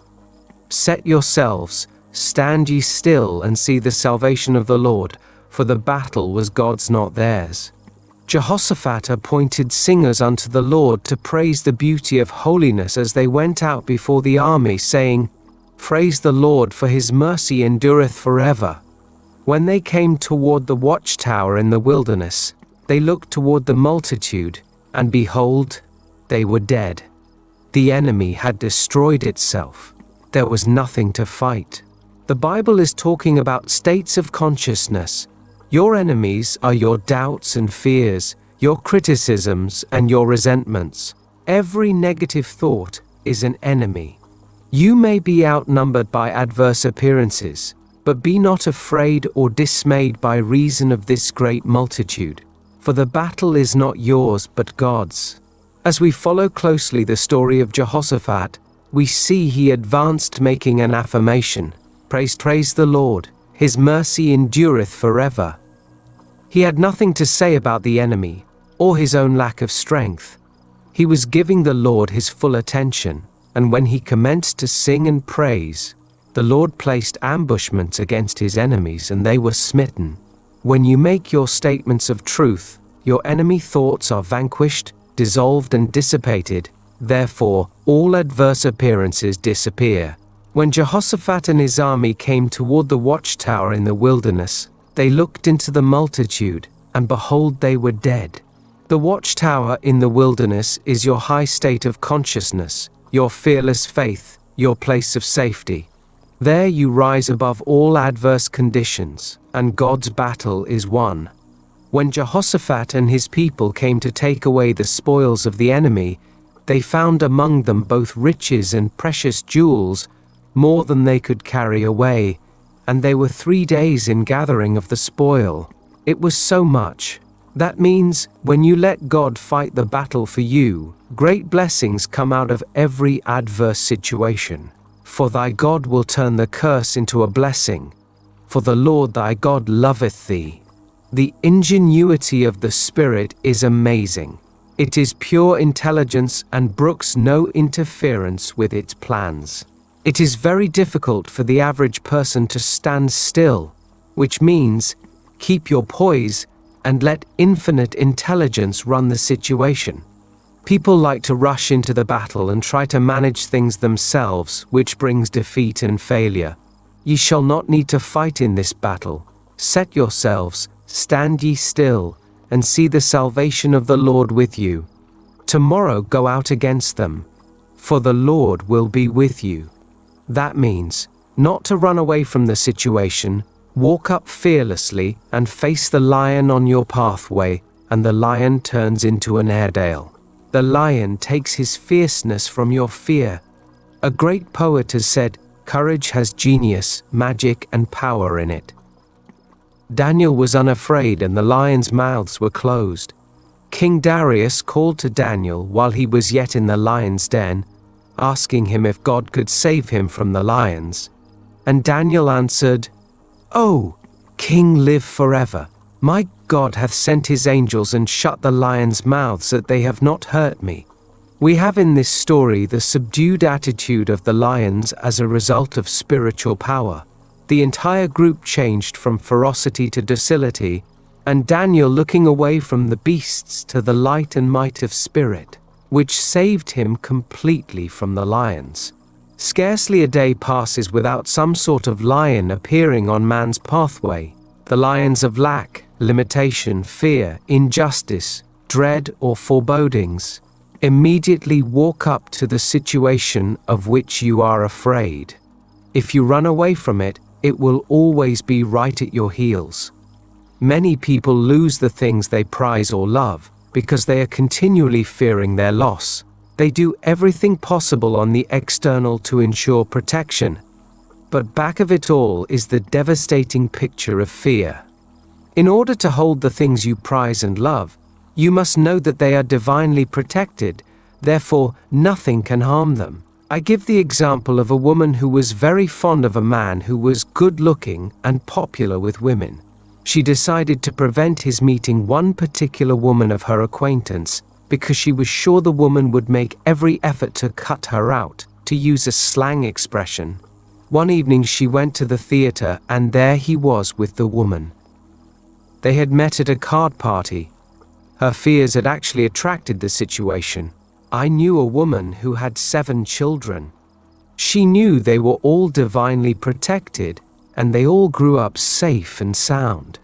"Set yourselves, stand ye still, and see the salvation of the Lord, for the battle was God's, not theirs." Jehoshaphat appointed singers unto the Lord to praise the beauty of holiness as they went out before the army, saying, "Praise the Lord, for his mercy endureth forever." When they came toward the watchtower in the wilderness, they looked toward the multitude, and behold, they were dead. The enemy had destroyed itself. There was nothing to fight. The Bible is talking about states of consciousness. Your enemies are your doubts and fears, your criticisms and your resentments. Every negative thought is an enemy. You may be outnumbered by adverse appearances, but be not afraid or dismayed by reason of this great multitude, for the battle is not yours but God's. As we follow closely the story of Jehoshaphat, we see he advanced making an affirmation, praise the Lord, his mercy endureth forever. He had nothing to say about the enemy, or his own lack of strength. He was giving the Lord his full attention, and when he commenced to sing and praise, the Lord placed ambushments against his enemies, and they were smitten. When you make your statements of truth, your enemy thoughts are vanquished, dissolved and dissipated. Therefore, all adverse appearances disappear. When Jehoshaphat and his army came toward the watchtower in the wilderness, they looked into the multitude, and behold, they were dead. The watchtower in the wilderness is your high state of consciousness, your fearless faith, your place of safety. There you rise above all adverse conditions, and God's battle is won. When Jehoshaphat and his people came to take away the spoils of the enemy, they found among them both riches and precious jewels, more than they could carry away, and they were 3 days in gathering of the spoil. It was so much. That means, when you let God fight the battle for you, great blessings come out of every adverse situation. For thy God will turn the curse into a blessing. For the Lord thy God loveth thee. The ingenuity of the Spirit is amazing. It is pure intelligence and brooks no interference with its plans. It is very difficult for the average person to stand still, which means keep your poise and let infinite intelligence run the situation. People like to rush into the battle and try to manage things themselves, which brings defeat and failure. Ye shall not need to fight in this battle. Set yourselves, stand ye still, and see the salvation of the Lord with you. Tomorrow go out against them, for the Lord will be with you. That means not to run away from the situation. Walk up fearlessly and face the lion on your pathway, and the lion turns into an Airedale. The lion takes his fierceness from your fear. A great poet has said, "Courage has genius, magic, and power in it." Daniel was unafraid, and the lions' mouths were closed. King Darius called to Daniel while he was yet in the lion's den, asking him if God could save him from the lions. And Daniel answered, "O King, live forever. My God hath sent his angels and shut the lions' mouths, that they have not hurt me." We have in this story the subdued attitude of the lions as a result of spiritual power. The entire group changed from ferocity to docility, and Daniel looking away from the beasts to the light and might of spirit, which saved him completely from the lions. Scarcely a day passes without some sort of lion appearing on man's pathway. The lions of lack, limitation, fear, injustice, dread, or forebodings. Immediately walk up to the situation of which you are afraid. If you run away from it, it will always be right at your heels. Many people lose the things they prize or love because they are continually fearing their loss. They do everything possible on the external to ensure protection. But back of it all is the devastating picture of fear. In order to hold the things you prize and love, you must know that they are divinely protected, therefore nothing can harm them. I give the example of a woman who was very fond of a man who was good-looking and popular with women. She decided to prevent his meeting one particular woman of her acquaintance because she was sure the woman would make every effort to cut her out, to use a slang expression. One evening she went to the theater and there he was with the woman. They had met at a card party. Her fears had actually attracted the situation. I knew a woman who had 7 children. She knew they were all divinely protected and they all grew up safe and sound.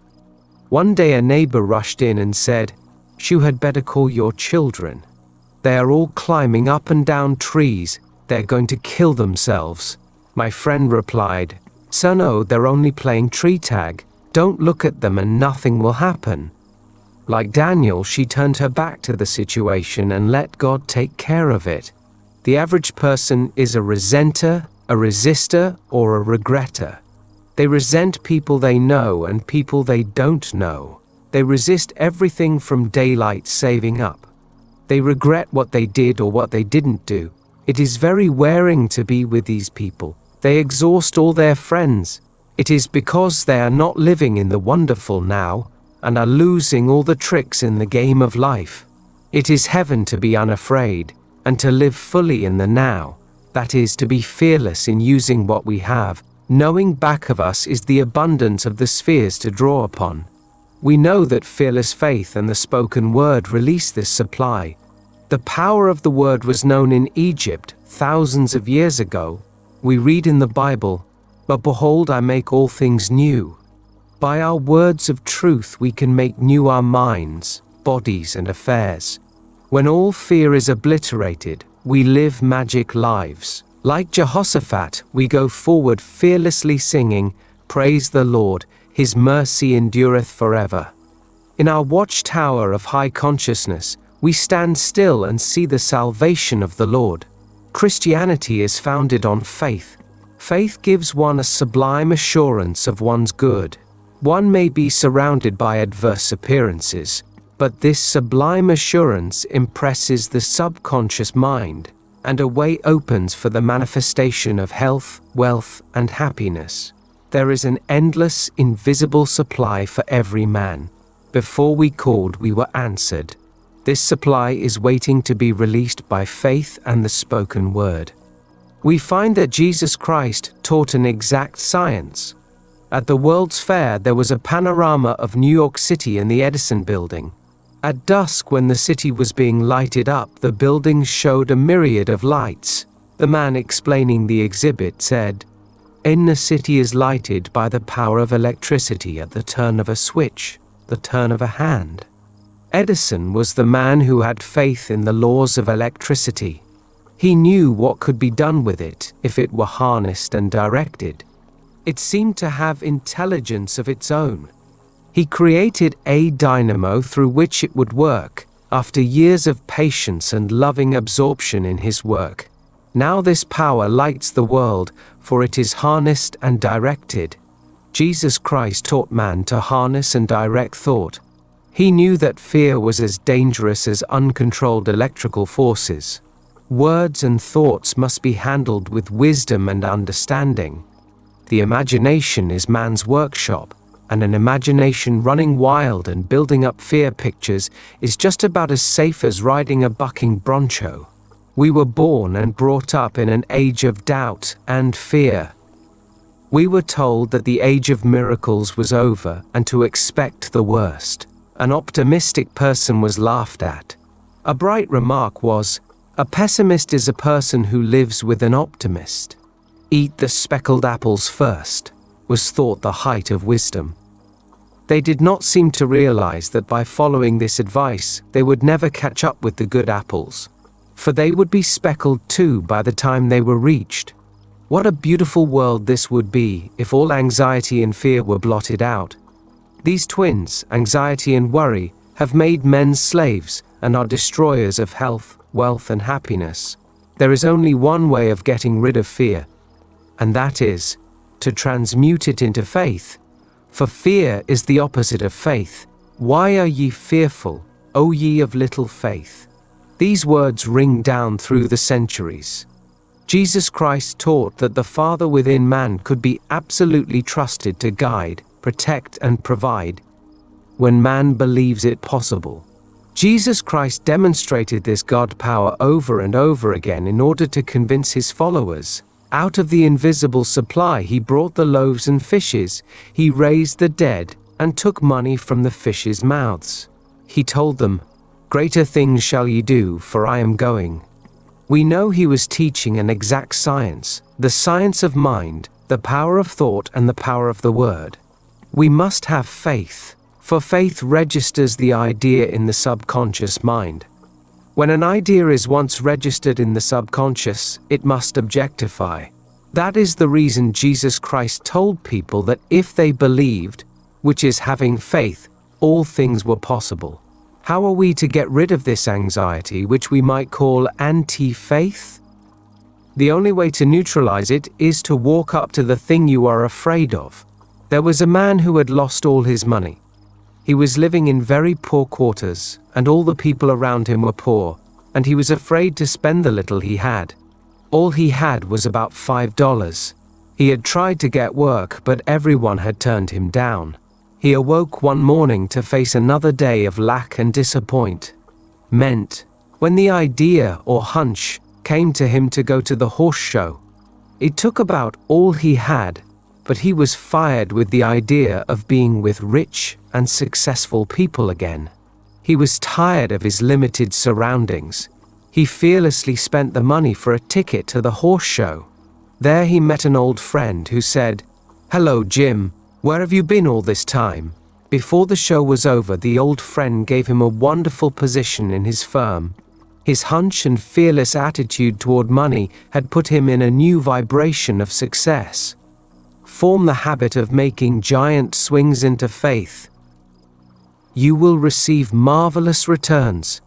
One day a neighbor rushed in and said, "You had better call your children. They are all climbing up and down trees. They're going to kill themselves." My friend replied, "Sir, no, they're only playing tree tag. Don't look at them and nothing will happen." Like Daniel, she turned her back to the situation and let God take care of it. The average person is a resenter, a resistor, or a regretter. They resent people they know and people they don't know. They resist everything from daylight saving up. They regret what they did or what they didn't do. It is very wearing to be with these people. They exhaust all their friends. It is because they are not living in the wonderful now and are losing all the tricks in the game of life. It is heaven to be unafraid and to live fully in the now. That is, to be fearless in using what we have, knowing back of us is the abundance of the spheres to draw upon. We know that fearless faith and the spoken word release this supply. The power of the word was known in Egypt thousands of years ago. We read in the Bible, "But behold, I make all things new." By our words of truth we can make new our minds, bodies and affairs. When all fear is obliterated, we live magic lives. Like Jehoshaphat, we go forward fearlessly singing, "Praise the Lord, His mercy endureth forever." In our watchtower of high consciousness, we stand still and see the salvation of the Lord. Christianity is founded on faith. Faith gives one a sublime assurance of one's good. One may be surrounded by adverse appearances, but this sublime assurance impresses the subconscious mind, and a way opens for the manifestation of health, wealth, and happiness. There is an endless, invisible supply for every man. Before we called, we were answered. This supply is waiting to be released by faith and the spoken word. We find that Jesus Christ taught an exact science. At the World's Fair, there was a panorama of New York City in the Edison building. At dusk, when the city was being lighted up, the buildings showed a myriad of lights. The man explaining the exhibit said, "In the city is lighted by the power of electricity at the turn of a switch, the turn of a hand." Edison was the man who had faith in the laws of electricity. He knew what could be done with it if it were harnessed and directed. It seemed to have intelligence of its own. He created a dynamo through which it would work, after years of patience and loving absorption in his work. Now this power lights the world, for it is harnessed and directed. Jesus Christ taught man to harness and direct thought. He knew that fear was as dangerous as uncontrolled electrical forces. Words and thoughts must be handled with wisdom and understanding. The imagination is man's workshop, and an imagination running wild and building up fear pictures is just about as safe as riding a bucking broncho. We were born and brought up in an age of doubt and fear. We were told that the age of miracles was over and to expect the worst. An optimistic person was laughed at. A bright remark was, "A pessimist is a person who lives with an optimist." "Eat the speckled apples first," was thought the height of wisdom. They did not seem to realize that by following this advice, they would never catch up with the good apples, for they would be speckled too by the time they were reached. What a beautiful world this would be if all anxiety and fear were blotted out. These twins, anxiety and worry, have made men slaves and are destroyers of health, wealth, and happiness. There is only one way of getting rid of fear, and that is to transmute it into faith. For fear is the opposite of faith. Why are ye fearful, O ye of little faith? These words ring down through the centuries. Jesus Christ taught that the Father within man could be absolutely trusted to guide, protect, and provide when man believes it possible. Jesus Christ demonstrated this God power over and over again in order to convince his followers. Out of the invisible supply he brought the loaves and fishes, he raised the dead, and took money from the fishes' mouths. He told them, "Greater things shall ye do, for I am going." We know he was teaching an exact science, the science of mind, the power of thought, and the power of the word. We must have faith, for faith registers the idea in the subconscious mind. When an idea is once registered in the subconscious, it must objectify. That is the reason Jesus Christ told people that if they believed, which is having faith, all things were possible. How are we to get rid of this anxiety, which we might call anti-faith? The only way to neutralize it is to walk up to the thing you are afraid of. There was a man who had lost all his money. He was living in very poor quarters, and all the people around him were poor, and he was afraid to spend the little he had. All he had was about $5. He had tried to get work, but everyone had turned him down. He awoke one morning to face another day of lack and disappointment. When the idea or hunch came to him to go to the horse show, it took about all he had, but he was fired with the idea of being with rich and successful people again. He was tired of his limited surroundings. He fearlessly spent the money for a ticket to the horse show. There he met an old friend who said, "Hello, Jim. Where have you been all this time?" Before the show was over, the old friend gave him a wonderful position in his firm. His hunch and fearless attitude toward money had put him in a new vibration of success. Form the habit of making giant swings into faith. You will receive marvelous returns.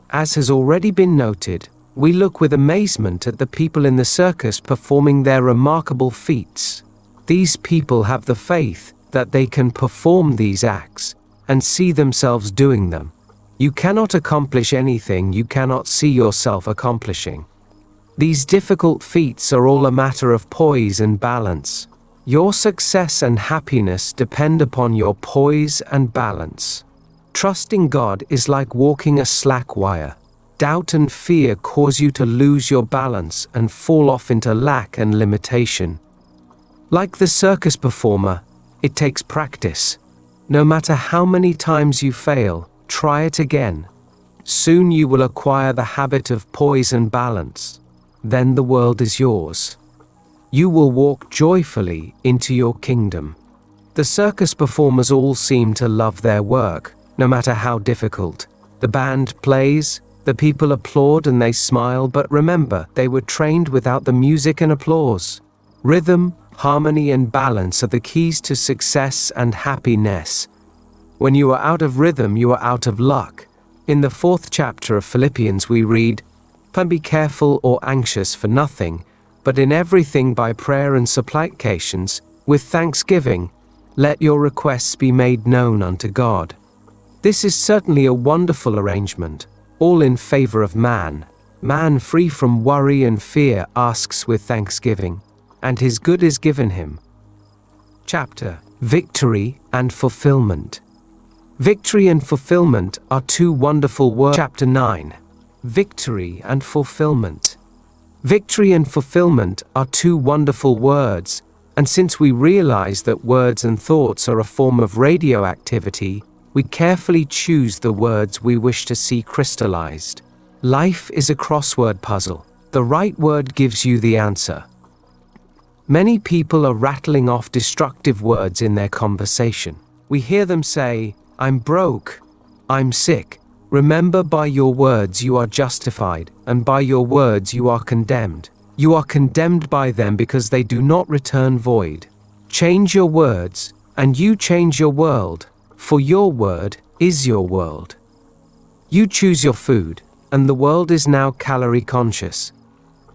As has already been noted, we look with amazement at the people in the circus performing their remarkable feats. These people have the faith that they can perform these acts and see themselves doing them. You cannot accomplish anything you cannot see yourself accomplishing. These difficult feats are all a matter of poise and balance. Your success and happiness depend upon your poise and balance. Trusting God is like walking a slack wire. Doubt and fear cause you to lose your balance and fall off into lack and limitation. Like the circus performer, it takes practice. No matter how many times you fail, try it again. Soon you will acquire the habit of poise and balance. Then the world is yours. You will walk joyfully into your kingdom. The circus performers all seem to love their work, no matter how difficult. The band plays, the people applaud and they smile, but remember, they were trained without the music and applause. Rhythm, harmony, and balance are the keys to success and happiness. When you are out of rhythm, you are out of luck. In the 4th chapter of Philippians we read, "Be careful or anxious for nothing, but in everything by prayer and supplications, with thanksgiving, let your requests be made known unto God." This is certainly a wonderful arrangement, all in favor of man. Man free from worry and fear asks with thanksgiving, and his good is given him. Chapter: Victory and Fulfillment. Victory and fulfillment are two wonderful words. Chapter 9. Victory and fulfillment. Victory and fulfillment are two wonderful words, and since we realize that words and thoughts are a form of radioactivity, we carefully choose the words we wish to see crystallized. Life is a crossword puzzle. The right word gives you the answer. Many people are rattling off destructive words in their conversation. We hear them say, "I'm broke," "I'm sick." Remember, by your words you are justified, and by your words you are condemned. You are condemned by them because they do not return void. Change your words, and you change your world, for your word is your world. You choose your food, and the world is now calorie conscious.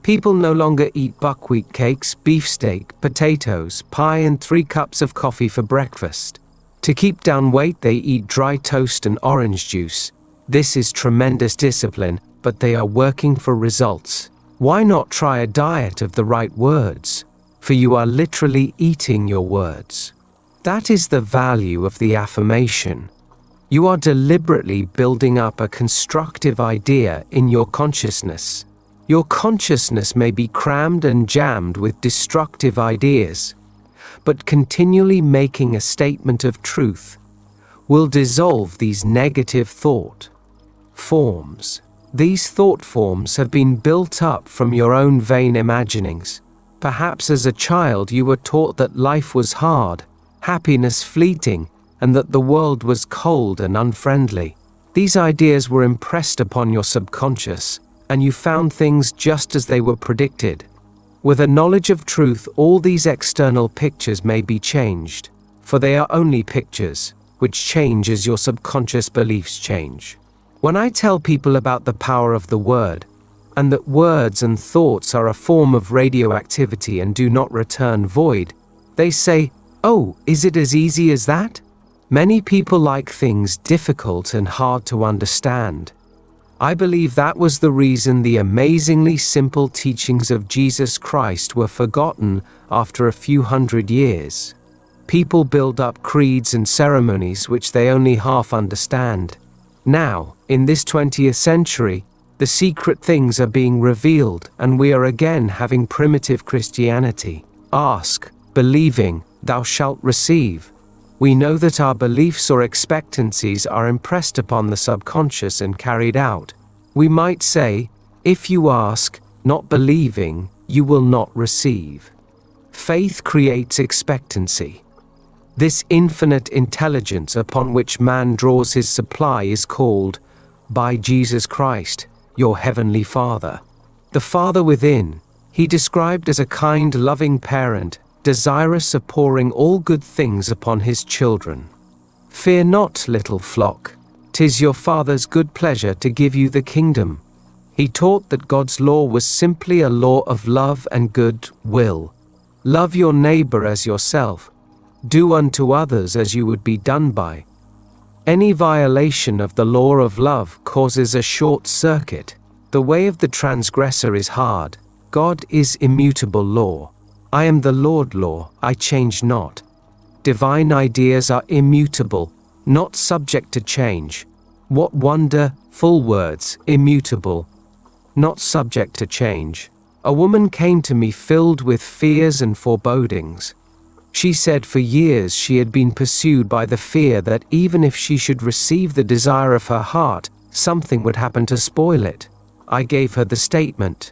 People no longer eat buckwheat cakes, beefsteak, potatoes, pie, and 3 cups of coffee for breakfast. To keep down weight, they eat dry toast and orange juice. This is tremendous discipline, but they are working for results. Why not try a diet of the right words? For you are literally eating your words. That is the value of the affirmation. You are deliberately building up a constructive idea in your consciousness. Your consciousness may be crammed and jammed with destructive ideas, but continually making a statement of truth will dissolve these negative thought forms. These thought forms have been built up from your own vain imaginings. Perhaps as a child you were taught that life was hard, happiness fleeting, and that the world was cold and unfriendly. These ideas were impressed upon your subconscious, and you found things just as they were predicted. With a knowledge of truth, all these external pictures may be changed, for they are only pictures, which change as your subconscious beliefs change. When I tell people about the power of the word, and that words and thoughts are a form of radioactivity and do not return void, they say, "Oh, is it as easy as that?" Many people like things difficult and hard to understand. I believe that was the reason the amazingly simple teachings of Jesus Christ were forgotten after a few hundred years. People build up creeds and ceremonies which they only half understand. Now, in this 20th century, the secret things are being revealed, and we are again having primitive Christianity. Ask, believing, thou shalt receive. We know that our beliefs or expectancies are impressed upon the subconscious and carried out. We might say, if you ask, not believing, you will not receive. Faith creates expectancy. This infinite intelligence upon which man draws his supply is called, by Jesus Christ, your heavenly Father. The Father within, he described as a kind, loving parent, desirous of pouring all good things upon his children. Fear not, little flock, 'tis your Father's good pleasure to give you the kingdom. He taught that God's law was simply a law of love and good will. Love your neighbor as yourself. Do unto others as you would be done by. Any violation of the law of love causes a short circuit. The way of the transgressor is hard. God is immutable law. I am the Lord law, I change not. Divine ideas are immutable, not subject to change. What wonder, full words, immutable, not subject to change. A woman came to me filled with fears and forebodings. She said for years she had been pursued by the fear that even if she should receive the desire of her heart, something would happen to spoil it. I gave her the statement.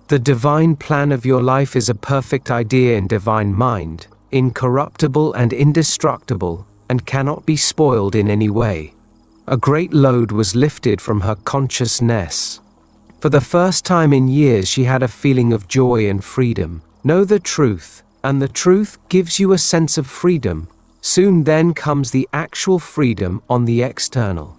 The divine plan of your life is a perfect idea in divine mind, incorruptible and indestructible, and cannot be spoiled in any way. A great load was lifted from her consciousness. For the first time in years she had a feeling of joy and freedom. Know the truth, and the truth gives you a sense of freedom. Soon then comes the actual freedom on the external.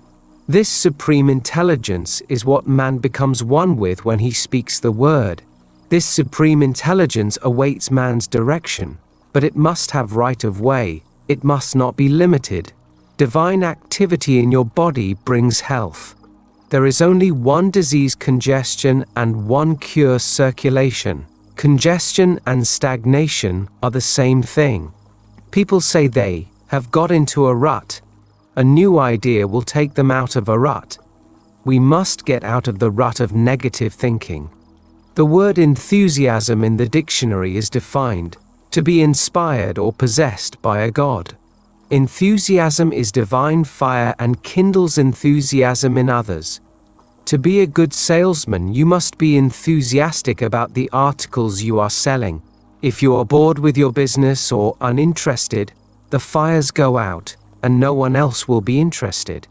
This supreme intelligence is what man becomes one with when he speaks the word. This supreme intelligence awaits man's direction, but it must have right of way, it must not be limited. Divine activity in your body brings health. There is only one disease, congestion, and one cure, circulation. Congestion and stagnation are the same thing. People say they have got into a rut. A new idea will take them out of a rut. We must get out of the rut of negative thinking. The word enthusiasm in the dictionary is defined, to be inspired or possessed by a god. Enthusiasm is divine fire and kindles enthusiasm in others. To be a good salesman, you must be enthusiastic about the articles you are selling. If you are bored with your business or uninterested, the fires go out, and no one else will be interested.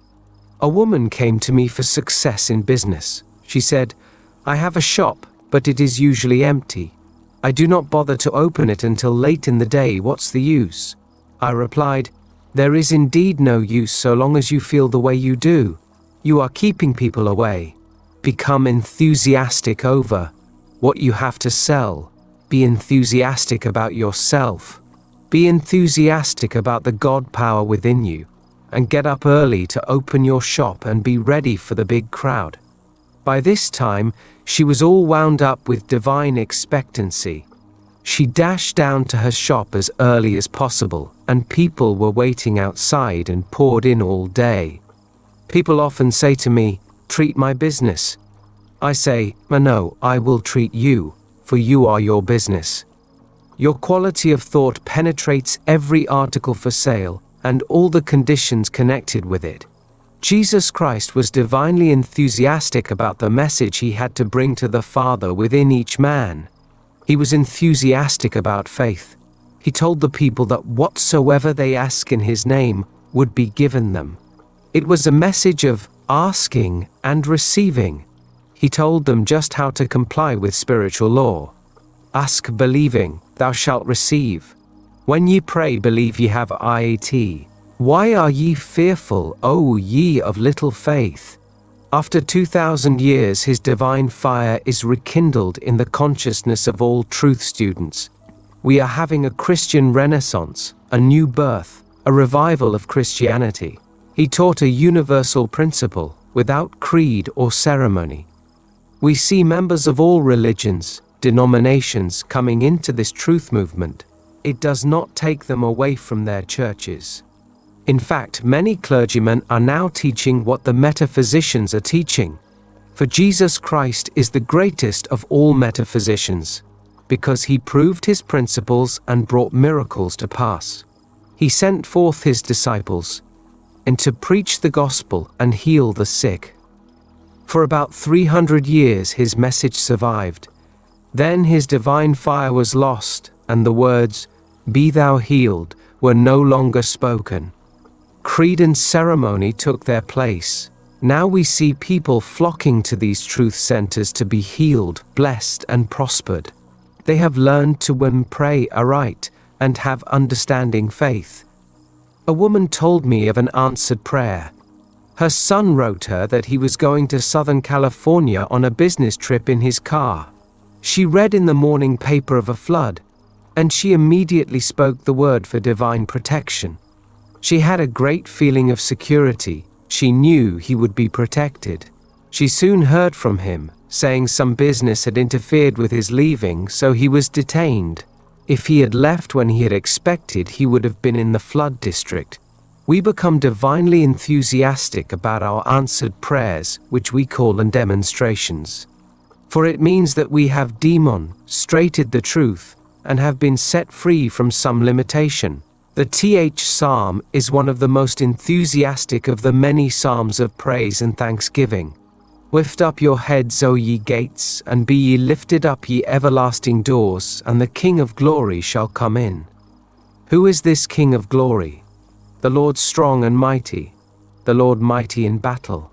A woman came to me for success in business. She said, I have a shop, but it is usually empty. I do not bother to open it until late in the day. What's the use? I replied, there is indeed no use so long as you feel the way you do. You are keeping people away. Become enthusiastic over what you have to sell. Be enthusiastic about yourself. Be enthusiastic about the God power within you, and get up early to open your shop and be ready for the big crowd. By this time, she was all wound up with divine expectancy. She dashed down to her shop as early as possible, and people were waiting outside and poured in all day. People often say to me, "Treat my business." I say, "No, I will treat you, for you are your business." Your quality of thought penetrates every article for sale and all the conditions connected with it. Jesus Christ was divinely enthusiastic about the message he had to bring to the Father within each man. He was enthusiastic about faith. He told the people that whatsoever they ask in his name would be given them. It was a message of asking and receiving. He told them just how to comply with spiritual law. Ask believing, thou shalt receive. When ye pray, believe ye have it. Why are ye fearful, O ye of little faith? After 2,000 years, his divine fire is rekindled in the consciousness of all truth students. We are having a Christian renaissance, a new birth, a revival of Christianity. He taught a universal principle, without creed or ceremony. We see members of all religions, denominations coming into this truth movement. It does not take them away from their churches. In fact, many clergymen are now teaching what the metaphysicians are teaching. For Jesus Christ is the greatest of all metaphysicians, because he proved his principles and brought miracles to pass. He sent forth his disciples, and to preach the gospel and heal the sick. For about 300 years his message survived. Then his divine fire was lost, and the words, "Be thou healed," were no longer spoken. Creed and ceremony took their place. Now we see people flocking to these truth centers to be healed, blessed, and prospered. They have learned to pray aright and have understanding faith. A woman told me of an answered prayer. Her son wrote her that he was going to Southern California on a business trip in his car. She read in the morning paper of a flood, and she immediately spoke the word for divine protection. She had a great feeling of security. She knew he would be protected. She soon heard from him, saying some business had interfered with his leaving, so he was detained. If he had left when he had expected, he would have been in the flood district. We become divinely enthusiastic about our answered prayers, which we call demonstrations. For it means that we have demonstrated the truth and have been set free from some limitation. The Psalm is one of the most enthusiastic of the many psalms of praise and thanksgiving. Lift up your heads, O ye gates, and be ye lifted up, ye everlasting doors, and the King of glory shall come in. Who is this King of glory? The Lord strong and mighty, the Lord mighty in battle.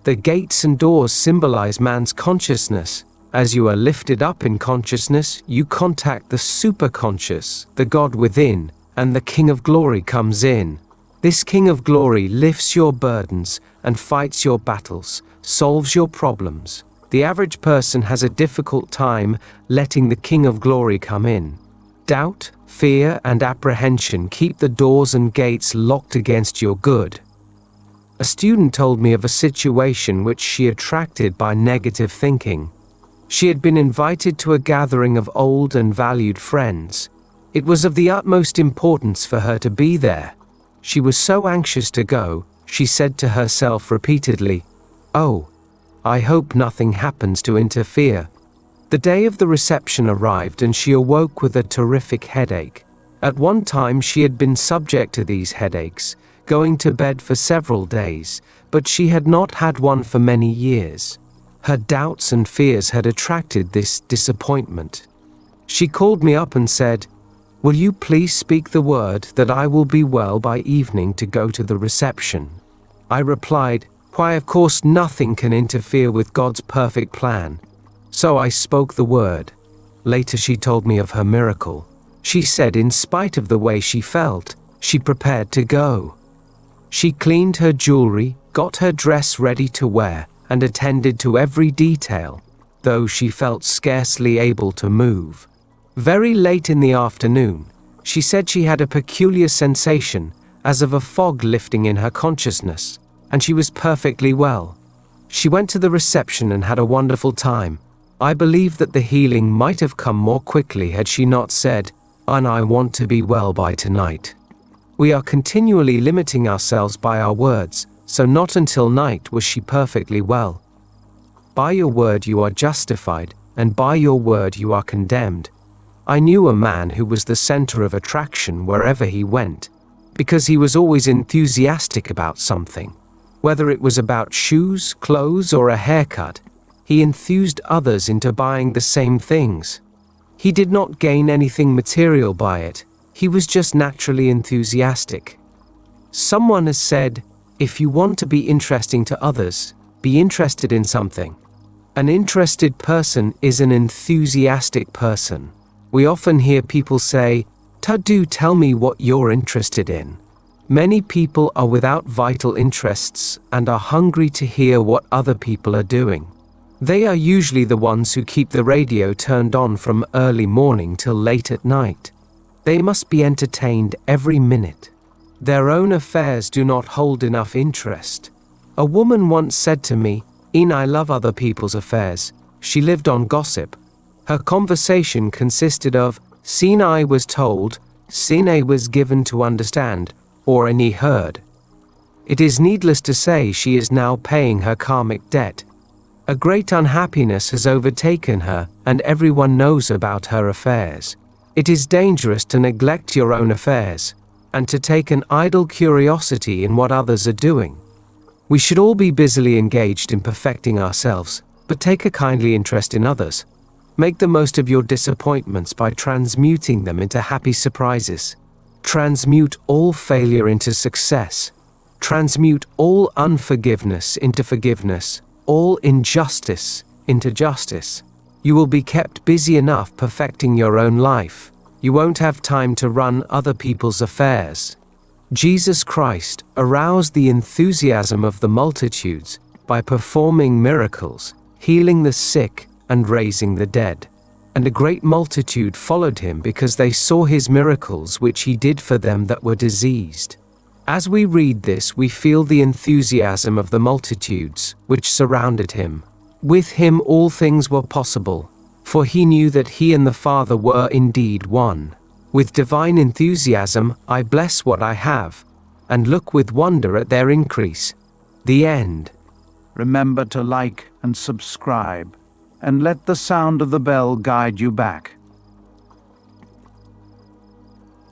The gates and doors symbolize man's consciousness. As you are lifted up in consciousness, you contact the superconscious, the God within, and the King of glory comes in. This King of glory lifts your burdens and fights your battles, solves your problems. The average person has a difficult time letting the King of glory come in. Doubt, fear, and apprehension keep the doors and gates locked against your good. A student told me of a situation which she attracted by negative thinking. She had been invited to a gathering of old and valued friends. It was of the utmost importance for her to be there. She was so anxious to go, she said to herself repeatedly, "Oh, I hope nothing happens to interfere." The day of the reception arrived and she awoke with a terrific headache. At one time she had been subject to these headaches, going to bed for several days, but she had not had one for many years. Her doubts and fears had attracted this disappointment. She called me up and said, "Will you please speak the word that I will be well by evening to go to the reception?" I replied, "Why, of course nothing can interfere with God's perfect plan." So I spoke the word. Later she told me of her miracle. She said in spite of the way she felt, she prepared to go. She cleaned her jewelry, got her dress ready to wear, and attended to every detail. though she felt scarcely able to move. Very late in the afternoon, she said she had a peculiar sensation, as of a fog lifting in her consciousness, and she was perfectly well. She went to the reception and had a wonderful time. I believe that the healing might have come more quickly had she not said, "And I want to be well by tonight." We are continually limiting ourselves by our words, so not until night was she perfectly well. By your word you are justified, and by your word you are condemned. I knew a man who was the center of attraction wherever he went, because he was always enthusiastic about something. Whether it was about shoes, clothes, or a haircut, he enthused others into buying the same things. He did not gain anything material by it, he was just naturally enthusiastic. Someone has said, if you want to be interesting to others, be interested in something. An interested person is an enthusiastic person. We often hear people say, "Do tell me what you're interested in." Many people are without vital interests and are hungry to hear what other people are doing. They are usually the ones who keep the radio turned on from early morning till late at night. They must be entertained every minute. Their own affairs do not hold enough interest. A woman once said to me, "I love other people's affairs." She lived on gossip. Her conversation consisted of, "Seen I was told," "Seen I was given to understand," or "Any heard." It is needless to say she is now paying her karmic debt. A great unhappiness has overtaken her, and everyone knows about her affairs. It is dangerous to neglect your own affairs, and to take an idle curiosity in what others are doing. We should all be busily engaged in perfecting ourselves, but take a kindly interest in others. Make the most of your disappointments by transmuting them into happy surprises. Transmute all failure into success. Transmute all unforgiveness into forgiveness, all injustice into justice. You will be kept busy enough perfecting your own life. You won't have time to run other people's affairs. Jesus Christ aroused the enthusiasm of the multitudes by performing miracles, healing the sick, and raising the dead. And a great multitude followed him because they saw his miracles which he did for them that were diseased. As we read this, we feel the enthusiasm of the multitudes which surrounded him. With him all things were possible, for he knew that he and the Father were indeed one. With divine enthusiasm, I bless what I have, and look with wonder at their increase. The end. Remember to like and subscribe, and let the sound of the bell guide you back.